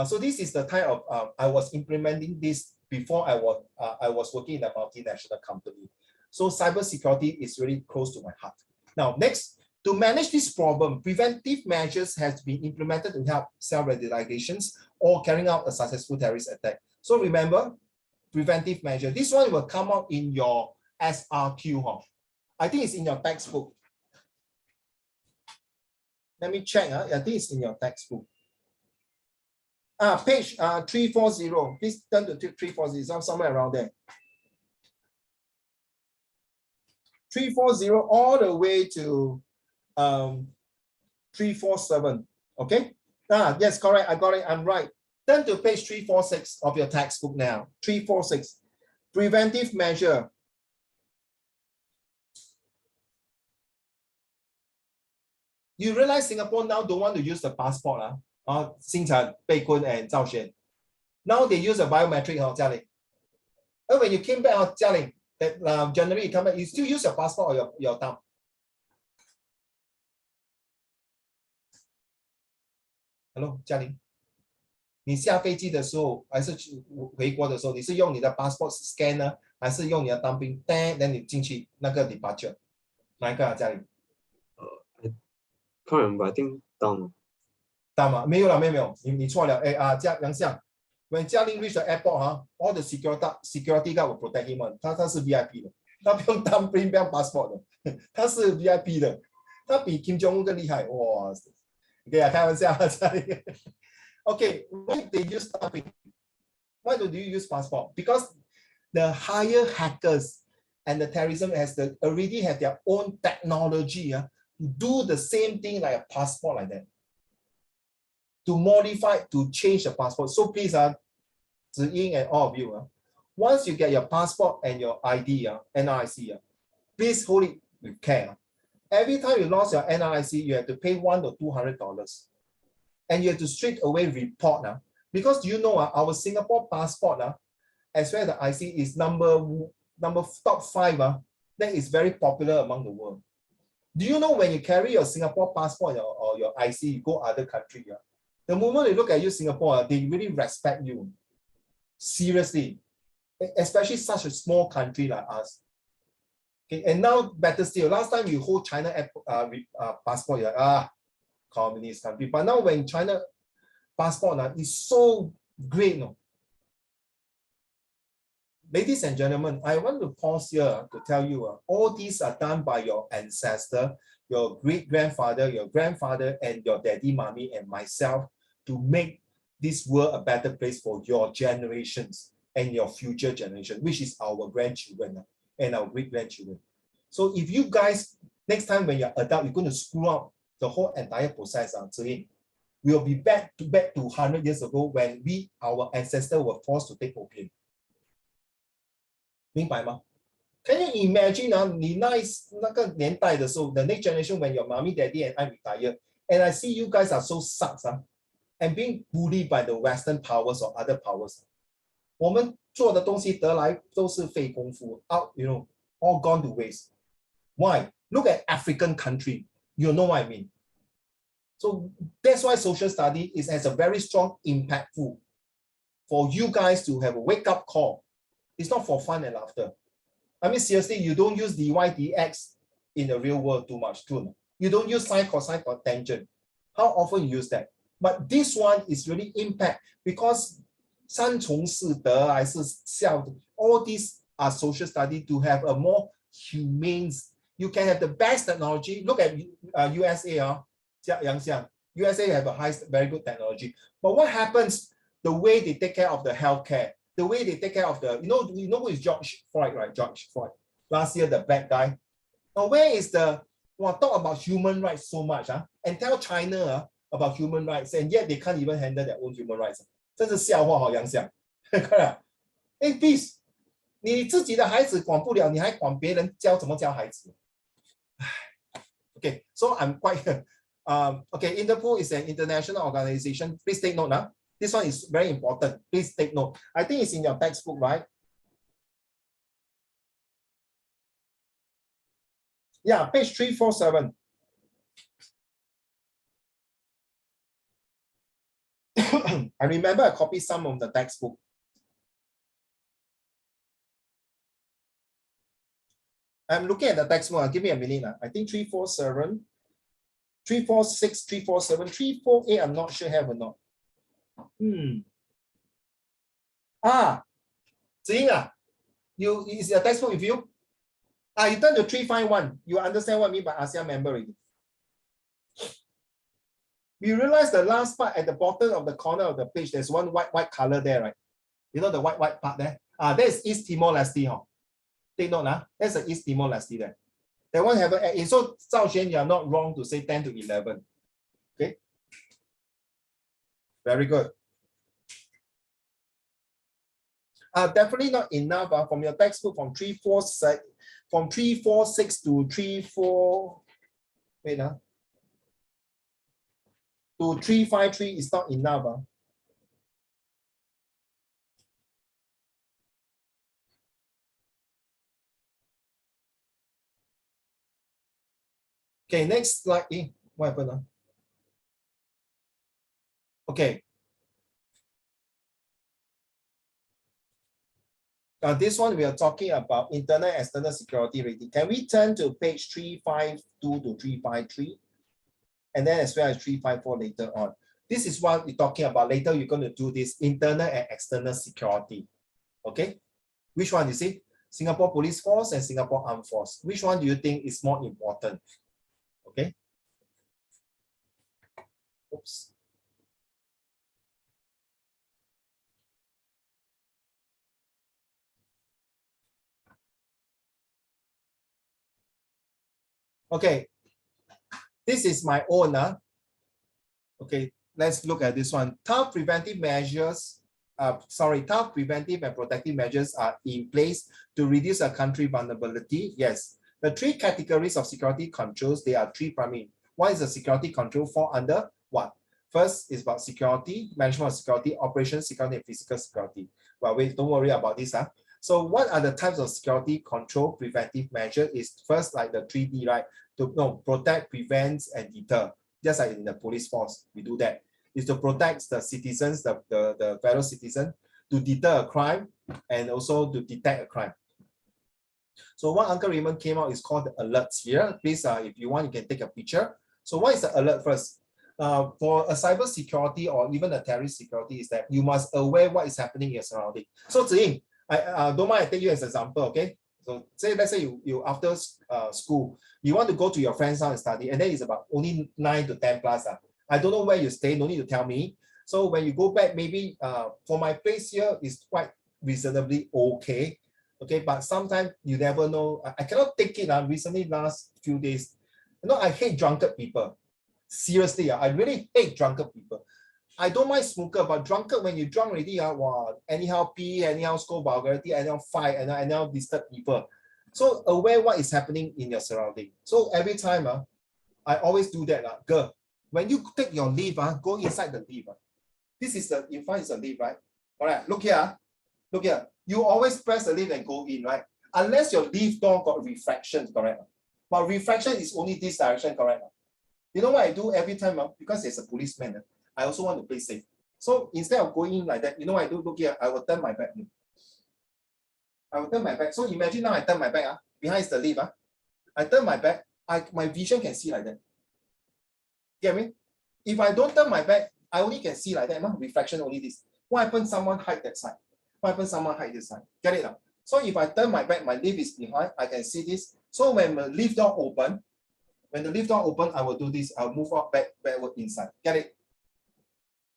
So this is the type of I was implementing this before I was working in a multinational company. So cybersecurity is really close to my heart. Now, next, to manage this problem, preventive measures have been implemented to help self-radicalizations or carrying out a successful terrorist attack. So remember, preventive measure. This one will come out in your SRQ. Huh? I think it's in your textbook. Let me check. I think it's in your textbook. Page 340. Please turn to 340. It's somewhere around there. 340 all the way to 347. Okay. Yes, correct. I got it. I'm right. Turn to page 346 of your textbook now. 346. Preventive measure. You realize Singapore now don't want to use the passport. Xing Chan, Bei Kun, and Zhao Xuan. Now they use a biometric. Jia Ling. When you came back, Jia Ling, that January you come back, you still use your passport or your thumb? Hello, 嘉玲，你下飞机的时候还是回国的时候，你是用你的 passport scan 呢，还是用你的当兵？等你进去那个 departure， 哪一个啊，嘉玲？ Can't remember. I think down. 当吗？没有了，没有，你错了。杨相 ，when 嘉玲 reach the airport all the security guard will protect him 他是 VIP 的，他不用当兵，不用 passport 的，他是 VIP 的，他比 Kim Jong Un 更厉害，哇！ Okay, 开玩笑。Okay, why they use stuffing? Why do you use passport? Because the higher hackers and the terrorism already have their own technology to do the same thing like a passport like that. To modify, to change the passport. So please, Ziying and all of you, once you get your passport and your ID, NRIC, please hold it with care. Every time you lost your NRIC, you have to pay $100 to $200. And you have to straight away report. Because you know our Singapore passport, as well as the IC, is number top 5. That is very popular among the world. Do you know when you carry your Singapore passport or your IC, you go other country, the moment they look at you, Singapore, they really respect you. Seriously. Especially such a small country like us. Okay, and now better still, last time you hold China passport, communist country. But now when China passport is so great. Ladies and gentlemen, I want to pause here to tell you, all these are done by your ancestor, your great-grandfather, your grandfather, and your daddy, mommy, and myself to make this world a better place for your generations and your future generation, which is our grandchildren and our great-grandchildren. So if you guys, next time when you're adult, you're going to screw up the whole entire process, we'll be back to 100 years ago when our ancestors were forced to take opium. 明白吗? Can you imagine the next generation when your mommy, daddy, and I retire, and I see you guys are so sucks and being bullied by the Western powers or other powers. 我们做的东西得来都是费功夫 all gone to waste. Why? Look at African country. You know what I mean. So that's why social study has a very strong impactful for you guys to have a wake-up call. It's not for fun and laughter. I mean, seriously, you don't use dy, dx in the real world too much, too. You don't use sine, cosine, or tangent. How often you use that? But this one is really impact because 三从四德还是孝, all these are social study to have a more humane. You can have the best technology. Look at USA, USA have a very good technology. But what happens? The way they take care of the healthcare, the way they take care of the, you know who is George Floyd, right? George Floyd. Last year, the black guy. Now, where is talk about human rights so much, and tell China about human rights, and yet they can't even handle their own human rights. 真是笑话，好洋相。哎 ，please， 你自己的孩子管不了，你还管别人怎么教孩子？Okay, so I'm quite okay. Interpol is an international organization. Please take note now. This one is very important. Please take note. I think it's in your textbook, right? Yeah, page 347. I remember I copied some of the textbook. I'm looking at the textbook. Give me a minute. I think 347, 346, 347, 348. I'm not sure have or not. Ziying, you is your textbook with you? You turn to 351. You understand what I mean by ASEAN member already. You realize the last part at the bottom of the corner of the page, there's one white color there, right? You know the white part there? That is East Timor-Leste. Take note, that's the East Timor-Leste there. That one have a, so Zhao Xuan, you are not wrong to say 10 to 11. Okay. Very good. Definitely not enough from your textbook from 346 to 34. Wait to 353 is not enough. Okay, next slide. What happened now? Okay. This one we are talking about internal and external security rating. Can we turn to page 352 to 353? And then as well as 354 later on. This is what we're talking about. Later, you're going to do this internal and external security. Okay? Which one you see? Singapore Police Force and Singapore Armed Force. Which one do you think is more important? Okay. Oops. Okay. This is my own. Okay, let's look at this one. Tough preventive measures, tough preventive and protective measures are in place to reduce a country vulnerability. Yes. The three categories of security controls, they are three primary. What is the security control fall under? What? First is about security, management of security, operations security, and physical security. Well, wait, don't worry about this. So what are the types of security control preventive measure? Is first like the 3D, right? To protect, prevent, and deter. Just like in the police force, we do that. Is to protect the citizens, the fellow citizen, to deter a crime, and also to detect a crime. So what Uncle Raymond came out is called the alerts here. Please, if you want, you can take a picture. So what is the alert first? For a cyber security or even a terrorist security is that you must aware what is happening in your surrounding. So Ziying, I don't mind I take you as an example, okay? So let's say you after school, you want to go to your friend's house and study, and then it's about only 9 to 10 plus. I don't know where you stay, no need to tell me. So when you go back, maybe for my place here is quite reasonably okay. Okay, but sometimes you never know. I cannot take it. Recently, last few days, I hate drunkard people. Seriously, I really hate drunkard people. I don't mind smoker, but drunkard, when you drunk already, wow, anyhow pee, anyhow scold vulgarity, anyhow fight, and anyhow disturb people. So aware what is happening in your surrounding. So every time, I always do that. Girl, when you take your leave, go inside the leave. This is the, in front is the leave, right? All right, look here. Look here. You always press the leave and go in, right? Unless your leave door got refraction, correct? But refraction is only this direction, correct? You know what I do every time? Because there's a policeman, I also want to play safe. So instead of going in like that, you know what I do? Look here, I will turn my back. I will turn my back. So imagine now I turn my back. Behind is the leaf. I turn my back. My vision can see like that. Get me? If I don't turn my back, I only can see like that. Reflection only this. What happens? Someone hide that side. What happens? Someone hide this side. Get it now? So if I turn my back, my leaf is behind. I can see this. So when the leaf door open, I will do this. I'll move out backward inside. Get it?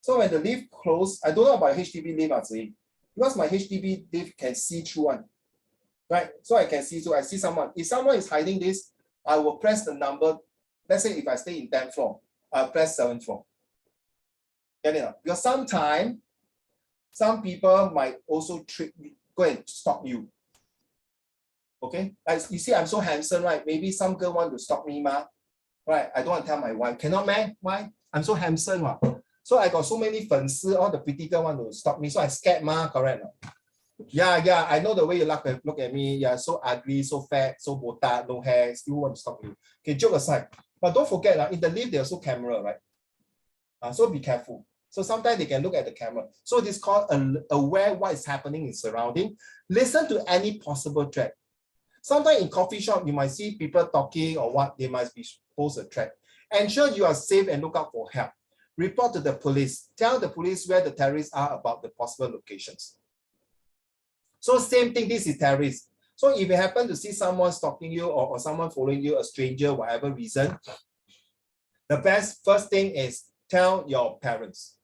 So when the leaf close, I don't know about HDB leaf actually, because my HDB leaf can see through one, right? So I can see through. I see someone. If someone is hiding this, I will press the number. Let's say if I stay in 10th floor, I'll press 7th floor. Get it? Because sometimes some people might also go and stop you. Okay, like you see, I'm so handsome, right? Maybe some girl want to stop me, right? I don't want to tell my wife. Cannot, man. Why? I'm so handsome, So I got so many 粉丝, all the pretty girl want to stop me. So I scared, correct? Yeah, I know the way you look at me. Yeah, so ugly, so fat, so botak, no hair, still want to stop you. Okay, joke aside. But don't forget, in the lift, there's also camera, right? So be careful. So sometimes they can look at the camera. So this is called aware what is happening in surrounding. Listen to any possible threat. Sometimes in coffee shop, you might see people talking or what, they might be pose a threat. Ensure you are safe and look out for help. Report to the police. Tell the police where the terrorists are about the possible locations. So same thing, this is terrorist. So if you happen to see someone stalking you or someone following you, a stranger, whatever reason, the first thing is tell your parents.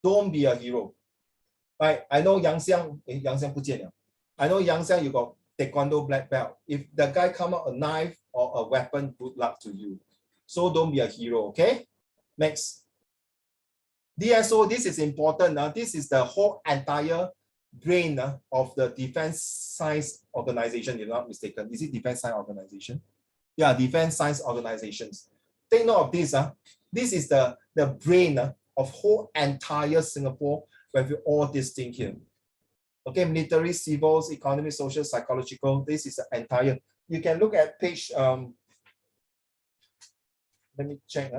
Don't be a hero. Right? I know Yang Xiang, Yang Xiang 不见了. I know Yang Xiang, you got Taekwondo black belt. If the guy come out a knife or a weapon, good luck to you. So don't be a hero, okay? Next. DSO, this is important. This is the whole entire brain of the Defense Science Organization, if I'm not mistaken. Is it Defense Science Organization? Yeah, Defense Science Organizations. Take note of this. This is the brain of whole entire Singapore with all this thing here. Okay, military, civils, economic, social, psychological. This is the entire. You can look at page. Let me check.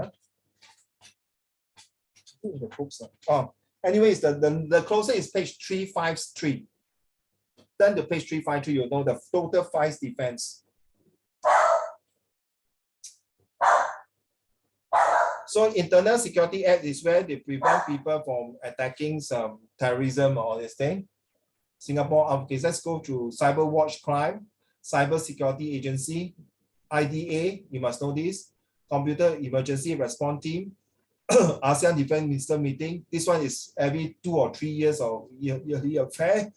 The books. Oh, anyways, the closer is page 353. Turn to page 353. You know the total fire defense. So Internal Security Act is where they prevent people from attacking some terrorism or all this thing. Singapore, okay, let's go to Cyber Watch Crime, Cyber Security Agency, IDA, you must know this, Computer Emergency Response Team, ASEAN Defense Minister Meeting. This one is every 2 or 3 years or yearly affair.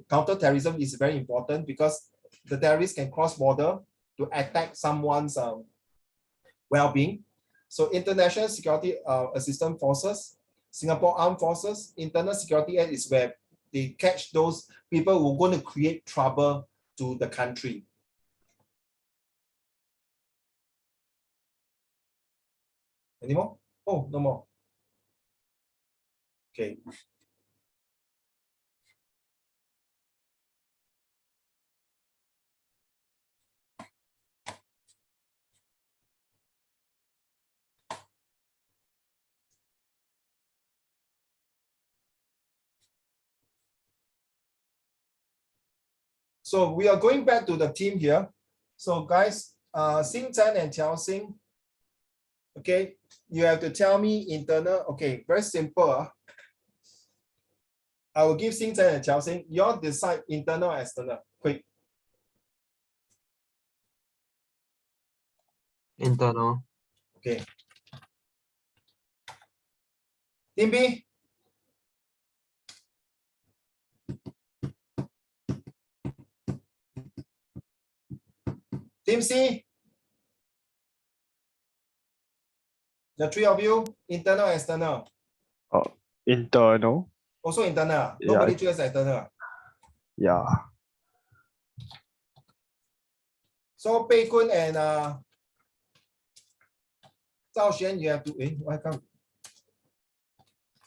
Counter-terrorism is very important because the terrorists can cross border to attack someone's well-being. So International Security Assistance Forces, Singapore Armed Forces, Internal Security Act is where they catch those people who are going to create trouble to the country. Any more? Oh, no more. Okay. So we are going back to the team here. So guys, Xing Chen and Qiao Xing, okay, you have to tell me internal, okay, very simple. I will give Xing Chen and Qiao Xing, you all decide internal or external, quick. Internal. Okay. Team B. Team C. The three of you, internal or external? Internal. Also internal. Yeah. Nobody chooses external. Yeah. So Pei Kun and Zhao Xuan, you have to, why can't?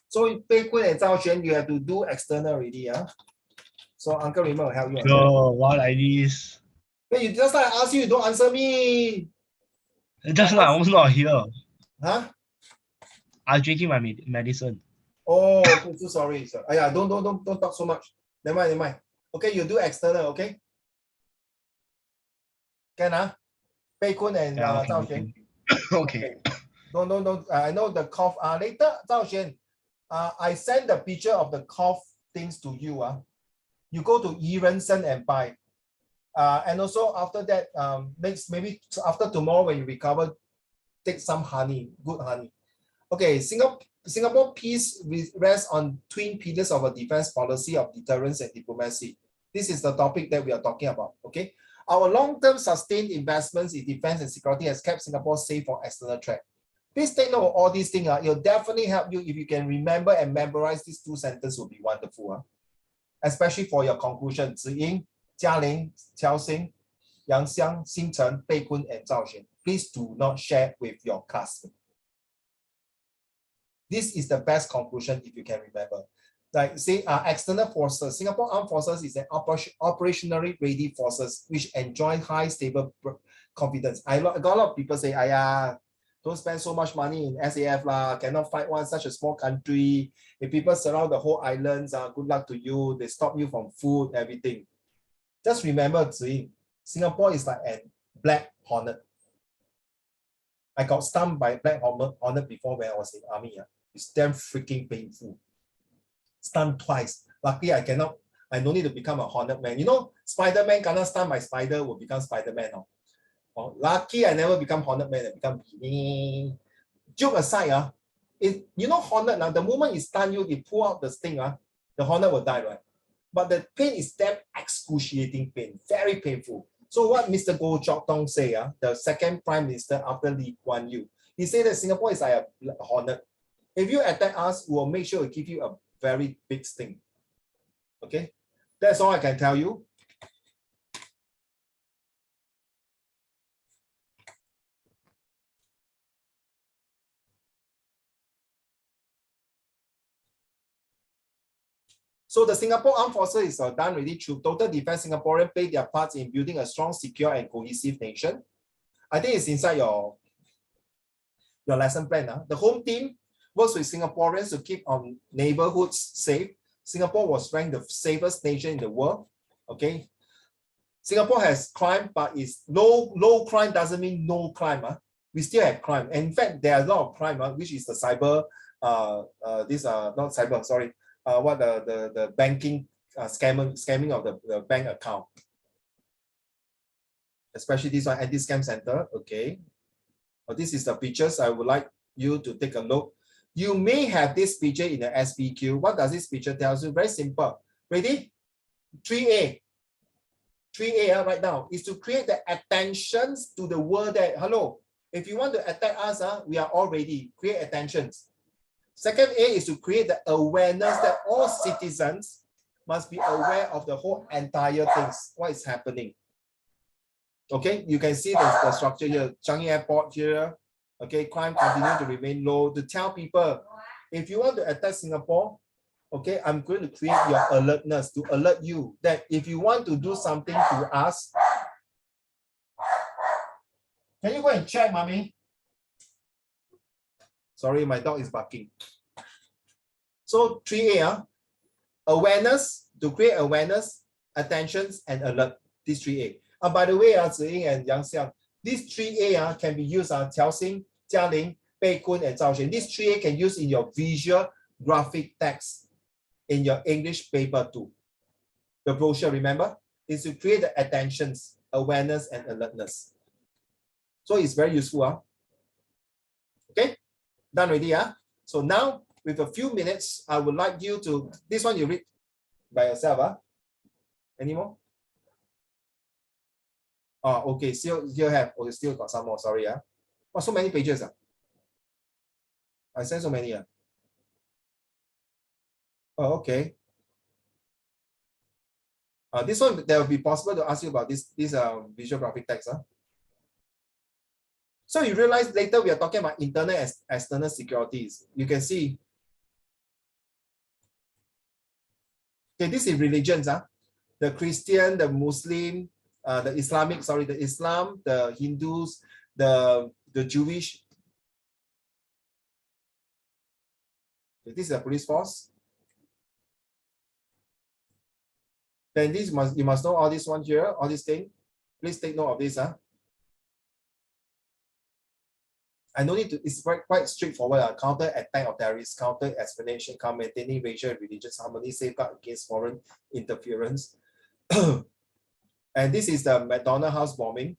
So Pei Kun and Zhao Xuan, you have to do external already. So Uncle Raymond will help you. Sure, what like this? But you just like ask you don't answer me. Just now I was not here. Huh? I was drinking my medicine. Oh, okay, so sorry. So, yeah, don't talk so much. Never mind, never mind. Okay, you do external, okay? Can Pei Kun and Yeah, Zhao okay, Xuan. okay. Don't. I know the cough. Later, Zhao Xuan, I send the picture of the cough things to you. You go to Yirensen and buy. And also after that, maybe after tomorrow when you recover, take some honey, good honey. Okay, Singapore peace rests on twin pillars of a defense policy of deterrence and diplomacy. This is the topic that we are talking about. Okay, our long-term sustained investments in defense and security has kept Singapore safe from external threat. Please take note of all these things. It'll definitely help you if you can remember and memorize these two sentences. Will be wonderful. Especially for your conclusion. Ziying, Jialing, Qiao Xing, Yang Xiang, Xing Chen, Pei Kun, and Zhao Xuan. Please do not share with your classmates. This is the best conclusion if you can remember. Like say external forces, Singapore Armed Forces is an operationally ready forces which enjoy high stable confidence. I got a lot of people say, don't spend so much money in SAF lah, cannot fight one such a small country. If people surround the whole islands, good luck to you. They stop you from food, everything. Just remember, Ziying, Singapore is like a black hornet. I got stung by black hornet before when I was in army. It's damn freaking painful. Stunned twice. Luckily, I cannot I no need to become a hornet man. You know, Spider-Man gonna stun by spider will become Spider-Man. Oh, lucky I never become hornet man, I become joke aside, you know hornet now, the moment it stun you, it pull out the sting, the hornet will die, right? But the pain is damn excruciating pain, very painful. So what Mr. Goh Chok Tong say, the second prime minister after Lee Kuan Yew, he said that Singapore is like a hornet. If you attack us, we'll make sure we give you a very big sting. Okay, that's all I can tell you. So the Singapore Armed Forces is done already through Total Defense. Singaporeans play their parts in building a strong, secure, and cohesive nation. I think it's inside your lesson plan. The home team works with Singaporeans to keep our neighborhoods safe. Singapore was ranked the safest nation in the world. Okay. Singapore has crime, but it's low crime doesn't mean no crime. We still have crime. And in fact, there are a lot of crime, which is the cyber, not cyber, sorry. What the banking scamming of the bank account, especially this one, anti-scam center. Okay, this is the pictures. I would like you to take a look. You may have this picture in the SPQ. What does this picture tell you? Very simple. Ready? 3A right now is to create the attentions to the world that, hello, if you want to attack us, we are all ready. Create attentions. Second A is to create the awareness that all citizens must be aware of the whole entire things, what is happening. Okay, you can see the structure here, Changi Airport here. Okay, crime continue to remain low. To tell people, if you want to attack Singapore, okay, I'm going to create your alertness to alert you that if you want to do something to us, can you go and check, mommy? Sorry, my dog is barking. So 3A, awareness, to create awareness, attentions, and alert, this 3A. By the way, Ziying and Yang Xiang, this 3A can be used on Tiao Xing, Jia Ling, Bei Kun, and Zhao Xuan. This 3A can use in your visual graphic text in your English paper too. The brochure, remember, is to create the attentions, awareness, and alertness. So it's very useful. Okay, done already. So now, with a few minutes, I would like you to, this one you read by yourself. Any more? Oh, okay, still have, oh, still got some more, sorry. Oh, so many pages. I sent so many. Oh, okay. This one, there will be possible to ask you about this visual graphic text. So you realize later we are talking about internal and external securities. You can see. Okay, this is religions. The Christian, the Muslim, the Islamic, sorry, the Islam, the Hindus, the Jewish. Okay, this is the police force. Then this you must know all this one here, all this thing. Please take note of this. I don't need to, it's quite straightforward. Counter attack of terrorists, counter espionage, maintaining racial and religious harmony, safeguard against foreign interference. And this is the McDonald House bombing.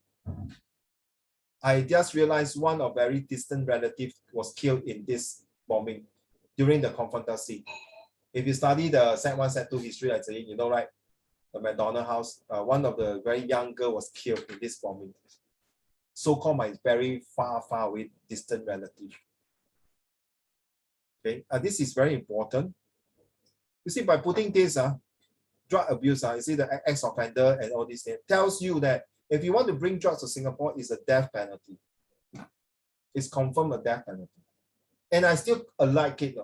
I just realized one of very distant relative was killed in this bombing during the confrontation. If you study the Set 1, Set 2 history, I say, you know, right? The McDonald House, one of the very young girl was killed in this bombing. So-called my very far away distant relative. Okay, this is very important. You see, by putting this, drug abuse, you see the ex-offender and all these things, tells you that if you want to bring drugs to Singapore, it's a death penalty. It's confirmed a death penalty. And I still like it.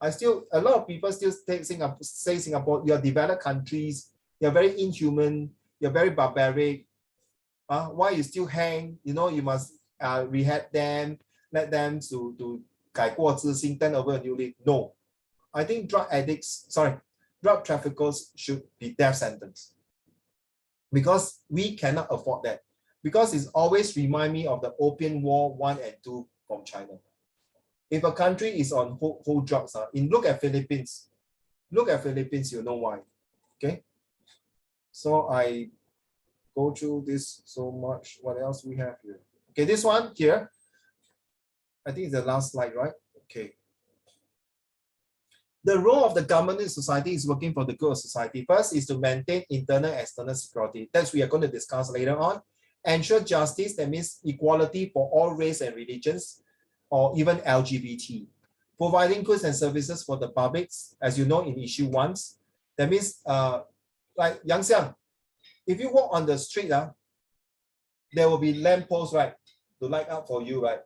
A lot of people still say Singapore, you're developed countries, you're very inhuman, you're very barbaric. Why you still hang? You know, you must rehab them, let them to 改过自新, turn over a new leaf. No, I think drug traffickers should be death sentence. Because we cannot afford that. Because it's always remind me of the Opium War 1 and 2 from China. If a country is on whole drugs, look at Philippines. Look at Philippines, you know why. Okay. So I go through this so much. What else we have here? Okay, this one here. I think it's the last slide, right? Okay. The role of the government in society is working for the good of society. First is to maintain internal and external security. That's we are going to discuss later on. Ensure justice, that means equality for all race and religions, or even LGBT. Providing goods and services for the public, as you know in issue 1. That means like Yang Xiang, if you walk on the street, there will be lampposts, right? To light up for you, right?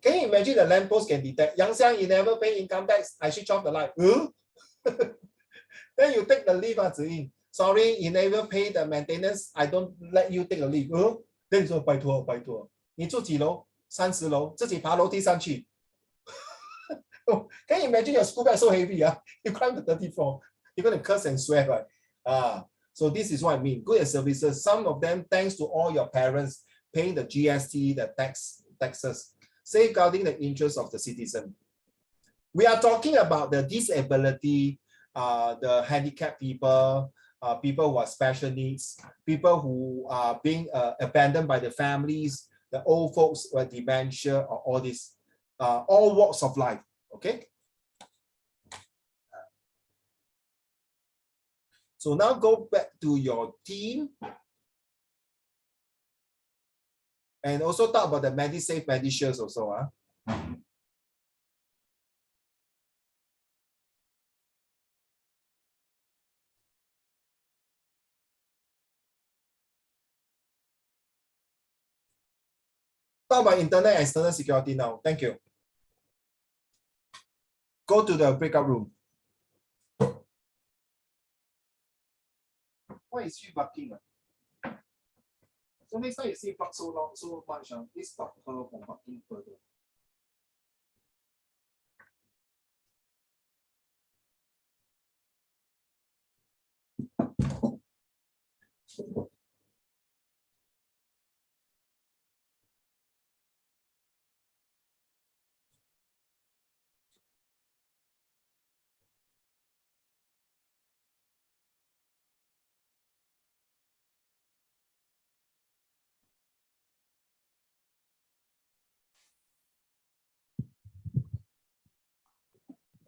Can you imagine the lamppost can detect, Yang Xiang, you never pay income tax, I switch off the light. Then you take the leave, Ziying. Sorry, you never pay the maintenance, I don't let you take a leave. Then you say, 拜托,拜托. 你住几楼? 30楼, 自己爬楼梯上去. Can you imagine your school bag so heavy? You climb the 30th floor. You're going to curse and swear, right? So this is what I mean. Goods and services, some of them thanks to all your parents paying the GST, the taxes, safeguarding the interests of the citizen. We are talking about the disability, the handicapped people, people who are special needs, people who are being abandoned by the families, the old folks with dementia, or all this, all walks of life. Okay. So now go back to your team. And also talk about the MediSave, MediShield also. Talk about internal and external security now. Thank you. Go to the breakout room. Why is she barking? So next time you see bark so long, so much, please stop her from barking further.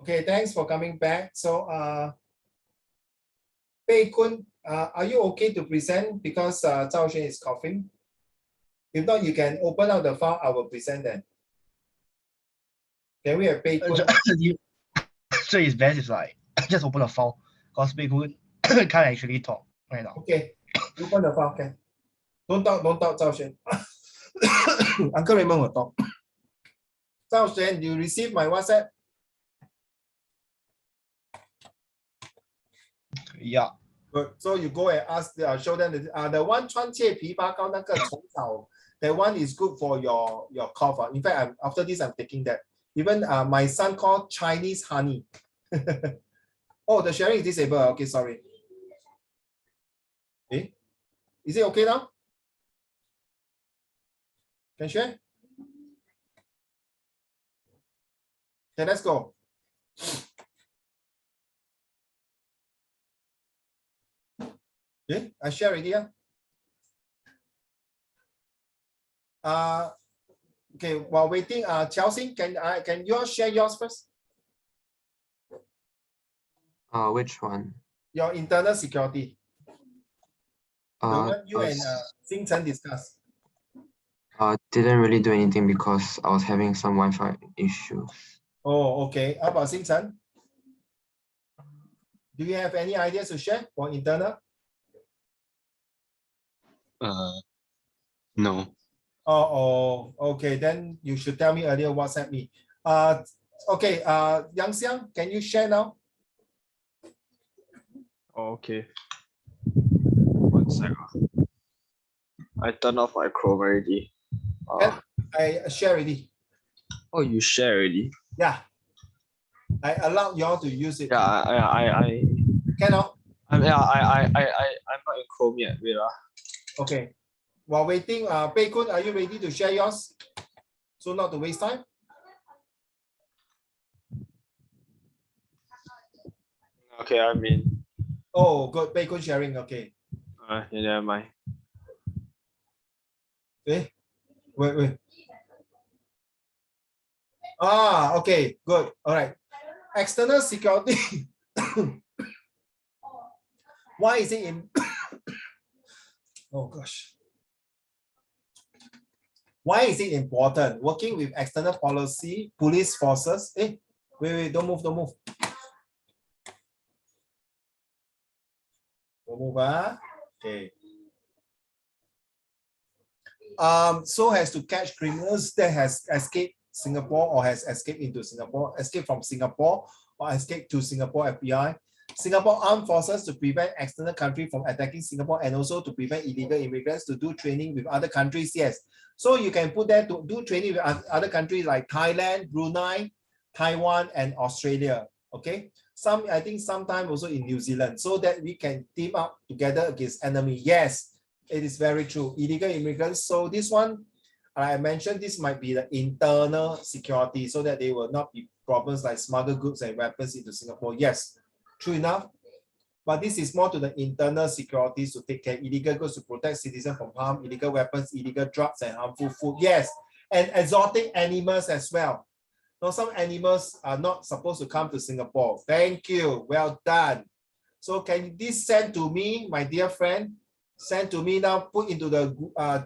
Okay, thanks for coming back. So, Pei Kun, are you okay to present because Zhao Xuan is coughing? If not, you can open up the file. I will present then. Can we have Pei Kun? So it's best if like just open a file because Beikun can't actually talk right now. Okay, open the file. Okay. Don't talk, Zhao Xuan. Uncle Raymond will talk. Zhao Xuan, you receive my WhatsApp? Yeah. Good. So you go and ask, show them the one 川切枇杷膏那个虫草, that one is good for your cough. In fact, after this, I'm taking that. Even my son called Chinese honey. Oh, the sharing is disabled. Okay, sorry. Eh? Is it okay now? Can share? Okay, let's go. Okay, I share already. Okay, while waiting, Chelsea, can you all share yours first? Which one? Your internal security. The one you and Xing Chen discussed. Didn't really do anything because I was having some Wi-Fi issues. Oh, okay. How about Xing Chen? Do you have any ideas to share for internal? No. Oh, okay. Then you should tell me earlier, WhatsApp me. Okay, Yang Xiang, can you share now? Okay. 1 sec. I turned off my Chrome already. I share already. Oh, you share already? Yeah. I allowed you all to use it. Yeah, I Cannot? I'm not in Chrome yet. Wait. Okay. While waiting, Pei Kun, are you ready to share yours? So not to waste time. Okay, I'm in. Oh, good. Very good sharing. Okay. Yeah, never mind. Eh, wait. Ah, okay, good. All right. External security. Why is it in? Oh gosh. Why is it important? Working with external policy, police forces. Wait, don't move. Don't move, Okay. So has to catch criminals that has escaped Singapore or has escaped into Singapore, escaped from Singapore or escaped to Singapore FBI. Singapore Armed Forces to prevent external country from attacking Singapore and also to prevent illegal immigrants to do training with other countries. Yes. So you can put that to do training with other countries like Thailand, Brunei, Taiwan, and Australia. Okay. I think sometime also in New Zealand, so that we can team up together against enemy. Yes, it is very true. Illegal immigrants. So this one, I mentioned this might be the internal security so that they will not be problems like smuggle goods and weapons into Singapore. Yes, true enough. But this is more to the internal securities to take care illegal goods to protect citizens from harm, illegal weapons, illegal drugs, and harmful food. Yes, and exotic animals as well. Now, some animals are not supposed to come to Singapore. Thank you. Well done. So can this send to me, my dear friend? Send to me now, put into the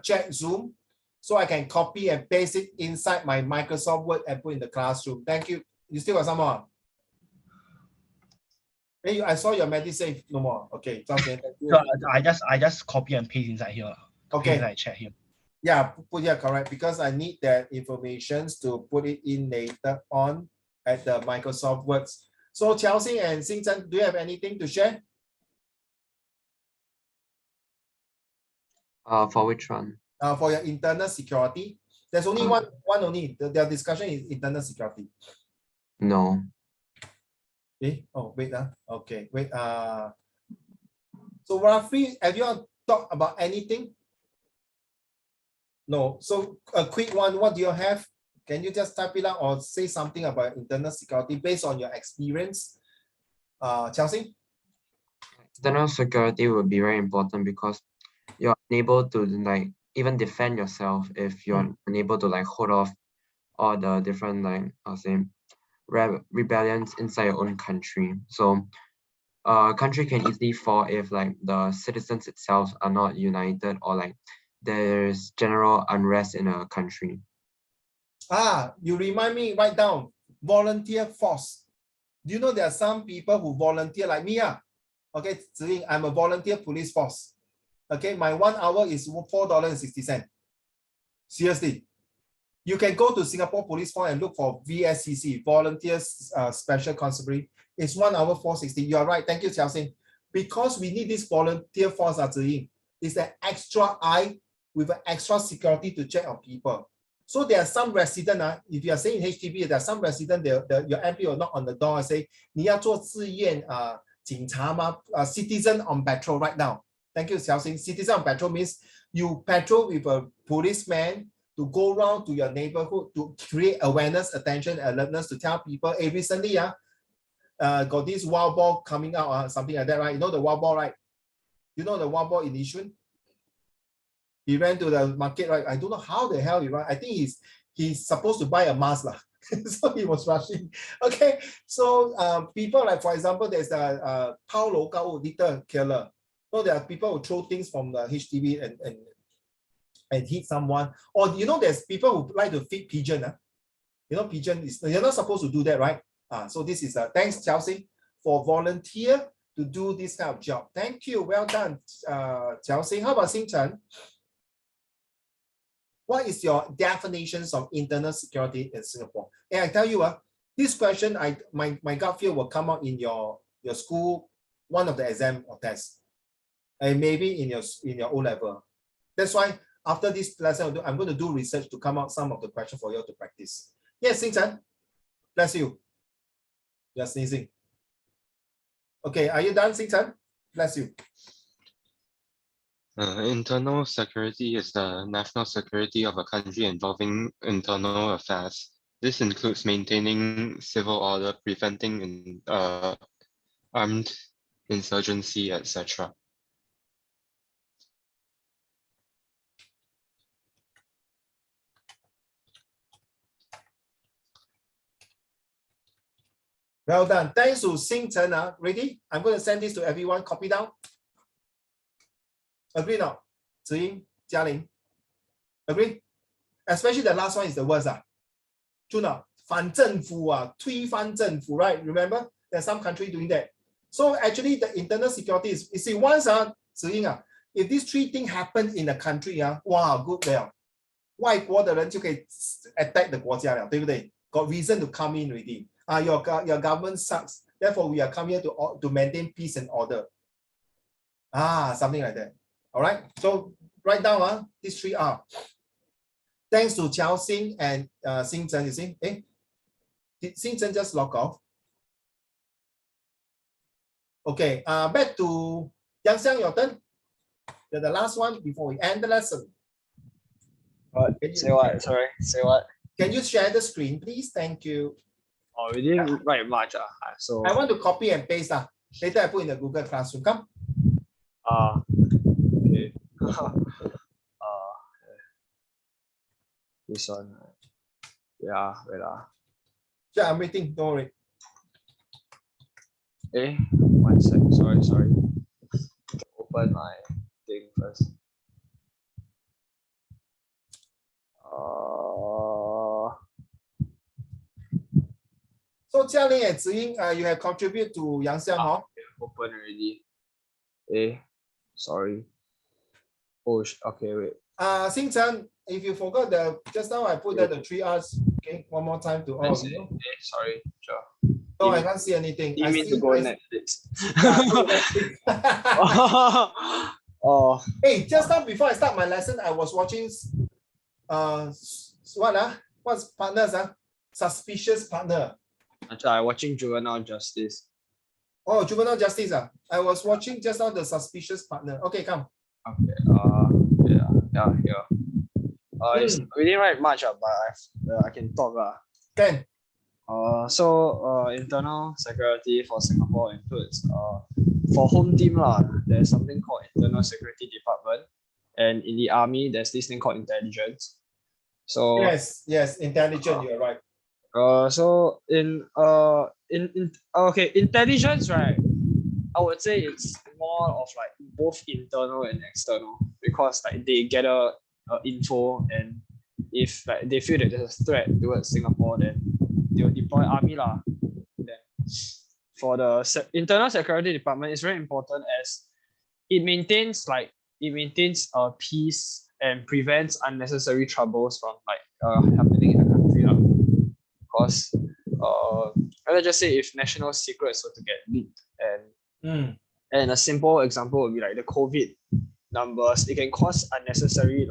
chat Zoom so I can copy and paste it inside my Microsoft Word and put in the classroom. Thank you. You still got some more? Hey, I saw your MediSave. No more. Okay. Thank you. So I just copy and paste inside here. Okay. Inside chat here. Yeah, put here correct because I need that information to put it in later on at the Microsoft Words. So Chelsea and Xingchen, do you have anything to share? For which one? For your internal security. There's only one only. The discussion is internal security. No. Oh, wait. Okay, wait. So roughly, have you all talked about anything? No. So a quick one, what do you have? Can you just type it out or say something about internal security based on your experience? Chelsea? External security would be very important because you're unable to like even defend yourself if you're unable to like hold off all the different like I'll say rebellions inside your own country. So a country can easily fall if like the citizens itself are not united or like there's general unrest in a country. You remind me, write down volunteer force. Do you know there are some people who volunteer like me? Okay, I'm a volunteer police force. Okay, my 1 hour is $4.60. Seriously. You can go to Singapore Police Force and look for VSCC, Volunteers Special Constabulary. It's 1 hour $4.60. You are right. Thank you, Chelsea. Because we need this volunteer force, it's an extra eye with an extra security to check on people. So there are some residents, if you are saying HDB, there are some residents, your MP will knock on the door and say, 你要做志愿警察吗? Citizen on patrol right now. Thank you, Xiaoxing. Citizen on patrol means you patrol with a policeman to go around to your neighborhood to create awareness, attention, alertness to tell people, hey, recently, got this wild boar coming out, something like that, right? You know the wild boar, right? You know the wild boar in Yishun? He ran to the market, right? I don't know how the hell he ran. I think he's supposed to buy a mask, so he was rushing. Okay, so people like, for example, there's a Paulo Gao litter killer. So there are people who throw things from the HDB and hit someone. Or you know, there's people who like to feed pigeon. You know, pigeon is you're not supposed to do that, right? So this is thanks, Chelsea, for volunteer to do this kind of job. Thank you. Well done, Chelsea. How about Xingchen? What is your definitions of internal security in Singapore? And I tell you, this question, my gut feel will come out in your school, one of the exam or tests, and maybe in your O level. That's why after this lesson, I'm going to do research to come out some of the questions for you to practice. Yes, Xingchen, bless you. You're sneezing. Okay, are you done, Xingchen? Bless you. Internal security is the national security of a country involving internal affairs. This includes maintaining civil order, preventing armed insurgency, etc. Well done. Thanks to Xing Chen. Ready? I'm going to send this to everyone. Copy down. Agree now? Ziying, Jialing. Agree? Especially the last one is the worst. 就那反政府推翻政府 right? Remember? There's some country doing that. So actually the internal security is, you see, once Ziying, if these three things happen in a country, wow, good 了。外国的人就可以 attack the 国家了，对不对？ Got reason to come in already. Your government sucks. Therefore, we are come here to maintain peace and order. Something like that. All right. So write down these three are. Thanks to Chao Xing and Xing Chen. You see, did Xing Chen just log off? Okay. Back to Yang Xiang, your turn. You're the last one before we end the lesson. What? Say what? Sorry. Say what? Can you share the screen, please? Thank you. Oh, we didn't write much. So I want to copy and paste. Later I put in the Google Classroom. Come. okay. This one. Yeah, wait. Yeah, I'm waiting. Don't worry. 1 sec. Sorry. Open my thing first. So Jialing and Ziying, you have contributed to Yang Xiang, Open already. Sorry. Okay, wait. Xing Chen, if you forgot just now I put that the 3 R's. Okay, one more time to all of you. Sorry, sure. No, I can't see anything. You I mean see to go I- Netflix? Yeah. Oh, Hey, just now before I start my lesson, I was watching what's partners? Suspicious Partner. actually, I'm watching Juvenile Justice. Oh, Juvenile Justice. I was watching just now the Suspicious Partner. Okay, come. Okay. Yeah. We didn't write much, but I can talk. Can. Internal security for Singapore includes for home team there's something called Internal Security Department, and in the army there's this thing called intelligence. So Yes, intelligent, you're right. Intelligence, right? I would say it's more of like both internal and external, because like they gather info, and if like they feel that there's a threat towards Singapore, then they'll deploy army . Then for the internal security department, it's very important as it maintains peace and prevents unnecessary troubles from happening in the country. Because let's just say if national secrets were to get leaked, and a simple example would be like the COVID numbers, it can cause unnecessary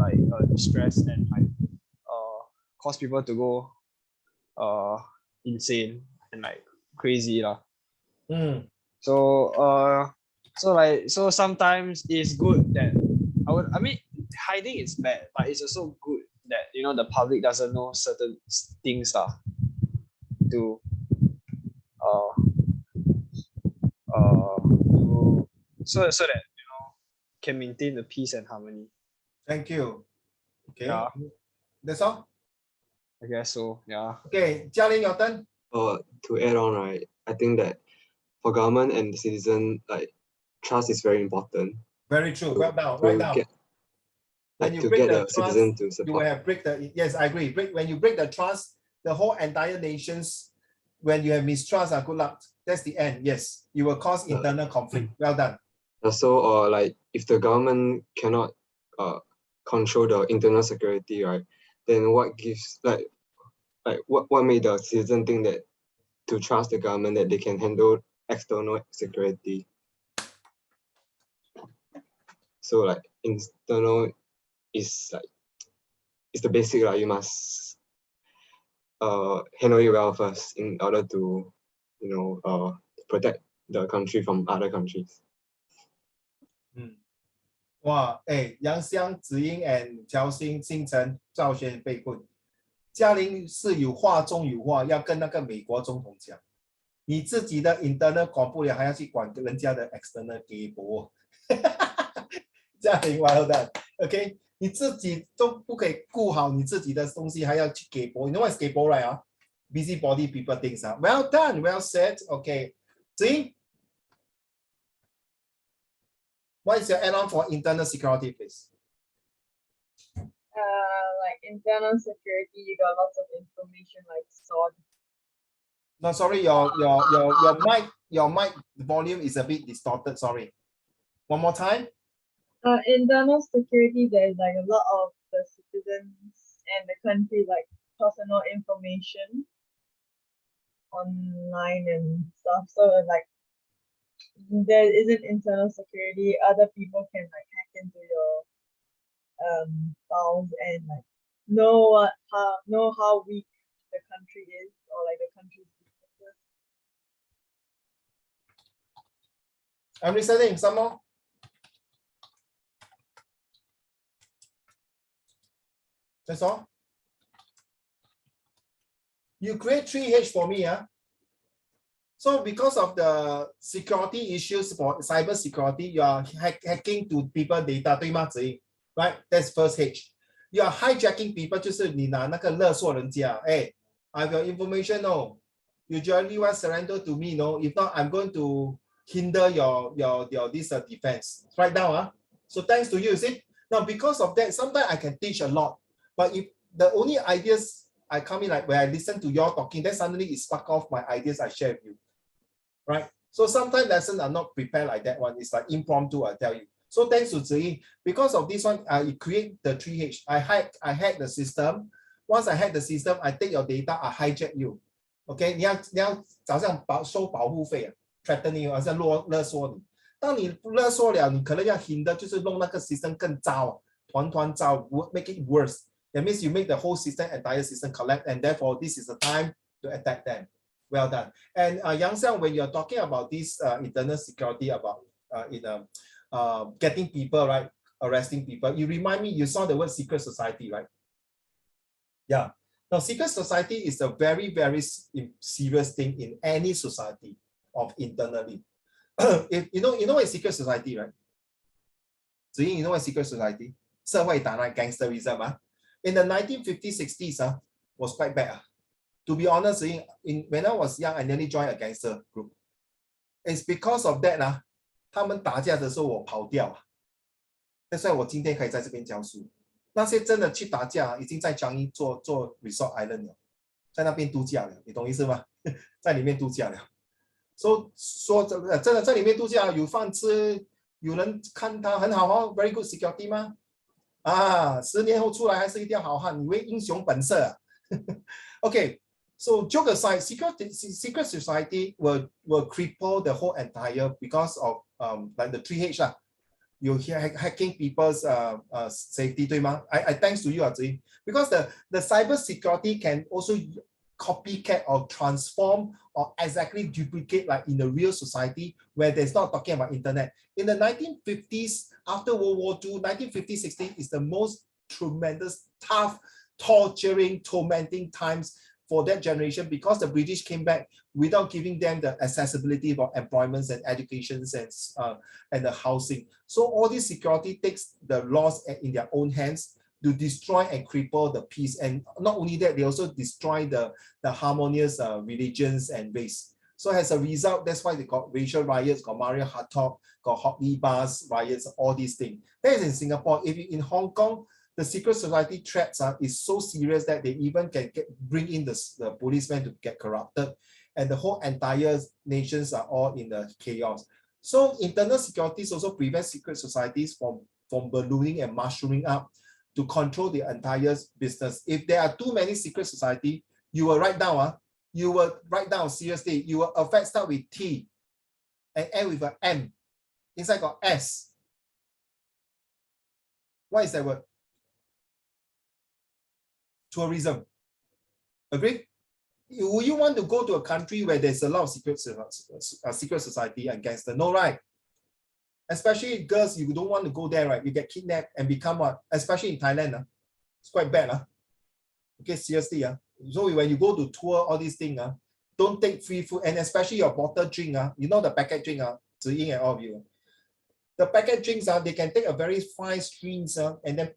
stress and cause people to go insane and crazy . So sometimes it's good that hiding is bad, but it's also good that the public doesn't know certain things to so that can maintain the peace and harmony. Thank you. Okay. Yeah. That's all? I guess so. Yeah. Okay, Jialing, your turn. To add on, right, I think that for government and the citizen, trust is very important. Very true. Well done. To Right now. get, When you to break get the the citizen to You will support. have yes, I agree. When you break the trust, the whole entire nations, when you have mistrust, good luck. That's the end. Yes, you will cause internal conflict. Well done. So, if the government cannot control the internal security, right, then what gives what made the citizen think that to trust the government that they can handle external security? So internal is it's the basic, you must handle it well first in order to protect the country from other countries. Wow, Yang Xiang, Ziying, and Chao Xing, Xing Chen, Zhao Xuan 被困。嘉玲是有话中有话，要跟那个美国总统讲。你自己的 internal 管不了，还要去管人家的 external 给博，这样很 well done。OK， 你自己都不可以顾好你自己的东西，还要去给博。You know what is 给博 right 啊？Busybody people things 啊。Well done, well said. OK， see? What is your add-on for internal security, please? Like internal security, you got lots of information like SOD. No, sorry, your mic volume is a bit distorted. Sorry. One more time. Internal security, there's like a lot of the citizens and the country like personal information online and stuff. So like there isn't internal security. Other people can like hack into your files and like know how weak the country is or like the country's weaknesses. I'm listening. Some more. That's all. You create 3H for me, huh? So because of the security issues for cyber security, you are hacking to people data, 对吗？子怡 right? That's first H. You are hijacking people, 就是你拿那个勒索人家。哎 I have your information, no. You generally want surrender to me, no. If not, I'm going to hinder your this defense. Right now, huh? So thanks to you, see? Now because of that, sometimes I can teach a lot. But if the only ideas I come in like when I listen to your talking, then suddenly it spark off my ideas I share with you, right? So sometimes lessons are not prepared like that one. It's like impromptu, I tell you. So thanks to Ziyi, because of this one, I create the 3H. I hack the system. Once I hack the system, I take your data, I hijack you. Okay, 你要早上收保护费啊 ，threatening you， 好像勒索你。当你勒索了，你可能要 hinder， 就是弄那个 system 更糟，团糟 ，make it worse. That means you make the whole system, entire system collapse, and therefore this is the time to attack them. Well done. And Yang Xiang, when you're talking about this internal security, about getting people, right, arresting people, you remind me, you saw the word secret society, right? Yeah. Now, secret society is a very, very serious thing in any society of internally. If you know what is secret society, right? So you know what is secret society? 社会党 like gangsterism, in the 1950s, 60s, was quite bad. To be honest, when I was young, I nearly joined a gangster group. It's because of that, 他们打架的时候我跑掉。That's why 我今天可以在这边教书。那些真的去打架，已经在江一做 resort island 了，在那边度假了，你懂意思吗？在里面度假了。说真的在里面度假有饭吃，有人看他很好哦 ，very good security 吗？10年后出来还是一条好汉，你为英雄本色Okay, so joke aside, secret society will cripple the whole entire because of like the 3H 啦。You hacking people's safety, 对吗？ I thanks to you, Azri, because the cyber security can also copycat or transform or exactly duplicate like in the real society where there's not talking about internet. In the 1950s, after World War II, 1950-60 is the most tremendous, tough, torturing, tormenting times for that generation because the British came back without giving them the accessibility for employments and educations and the housing. So all this security takes the laws in their own hands to destroy and cripple the peace. And not only that, they also destroy the harmonious religions and race. So as a result, that's why they got racial riots, got Maria Hartog, got Hotley Bars riots, all these things. That is in Singapore. If in Hong Kong, the secret society threats is so serious that they even can bring in the policemen to get corrupted, and the whole entire nations are all in the chaos. So internal securities also prevent secret societies from ballooning and mushrooming up to control the entire business. If there are too many secret society, you will write down seriously, you will affect start with T and end with an M. Inside got S. What is that word? Tourism. Agree? Would you want to go to a country where there's a lot of secret society and gangster? No, right? Especially girls, you don't want to go there, right? You get kidnapped and become what? Especially in Thailand, it's quite bad. Okay, seriously. So when you go to tour all these things, don't take free food, and especially your bottled drink, you know the packet drink, Zhi Ying and all of you. The packet drinks, they can take a very fine strings and then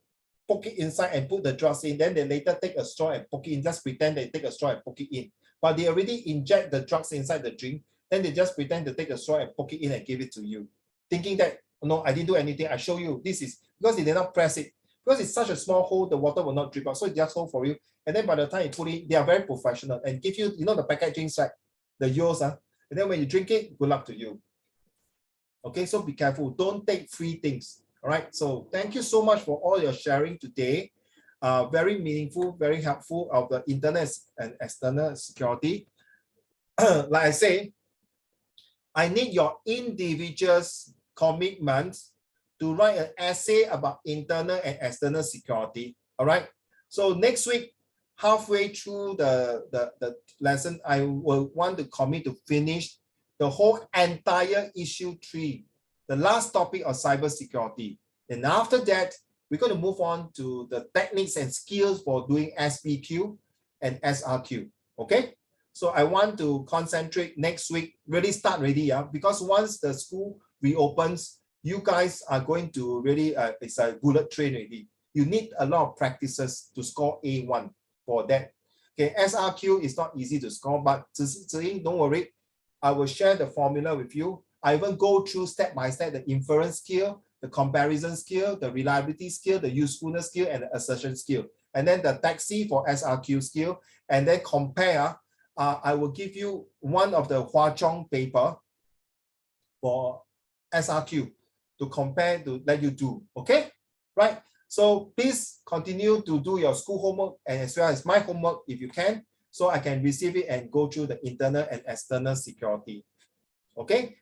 poke it inside and put the drugs in. Then they later take a straw and poke it in, just pretend they take a straw and poke it in. But they already inject the drugs inside the drink, then they just pretend to take a straw and poke it in and give it to you, thinking that, no, I didn't do anything, I show you, this is, because they did not press it. Because it's such a small hole, the water will not drip out, so it just hold for you. And then by the time you put it, they are very professional and give you, you know, the packet drinks, right? The yours, and then when you drink it, good luck to you. Okay, so be careful, don't take free things. All right, so thank you so much for all your sharing today. Very meaningful, very helpful of the internal and external security. Like I say, I need your individual's commitment to write an essay about internal and external security. All right, so next week, halfway through the lesson, I will want to commit to finish the whole entire issue 3, the last topic of cybersecurity. And after that, we're going to move on to the techniques and skills for doing SPQ and SRQ. Okay, so I want to concentrate next week, really start ready, because once the school reopens, you guys are going to really, it's a bullet train already. You need a lot of practices to score A1 for that. Okay, SRQ is not easy to score, but Zhi Ying, don't worry. I will share the formula with you. I even go through step by step the inference skill, the comparison skill, the reliability skill, the usefulness skill, and the assertion skill. And then the taxi for SRQ skill, and then compare. I will give you one of the Hua Zhong paper for SRQ to compare, to let you do, okay? Right, so please continue to do your school homework and as well as my homework if you can, so I can receive it and go through the internal and external security, okay?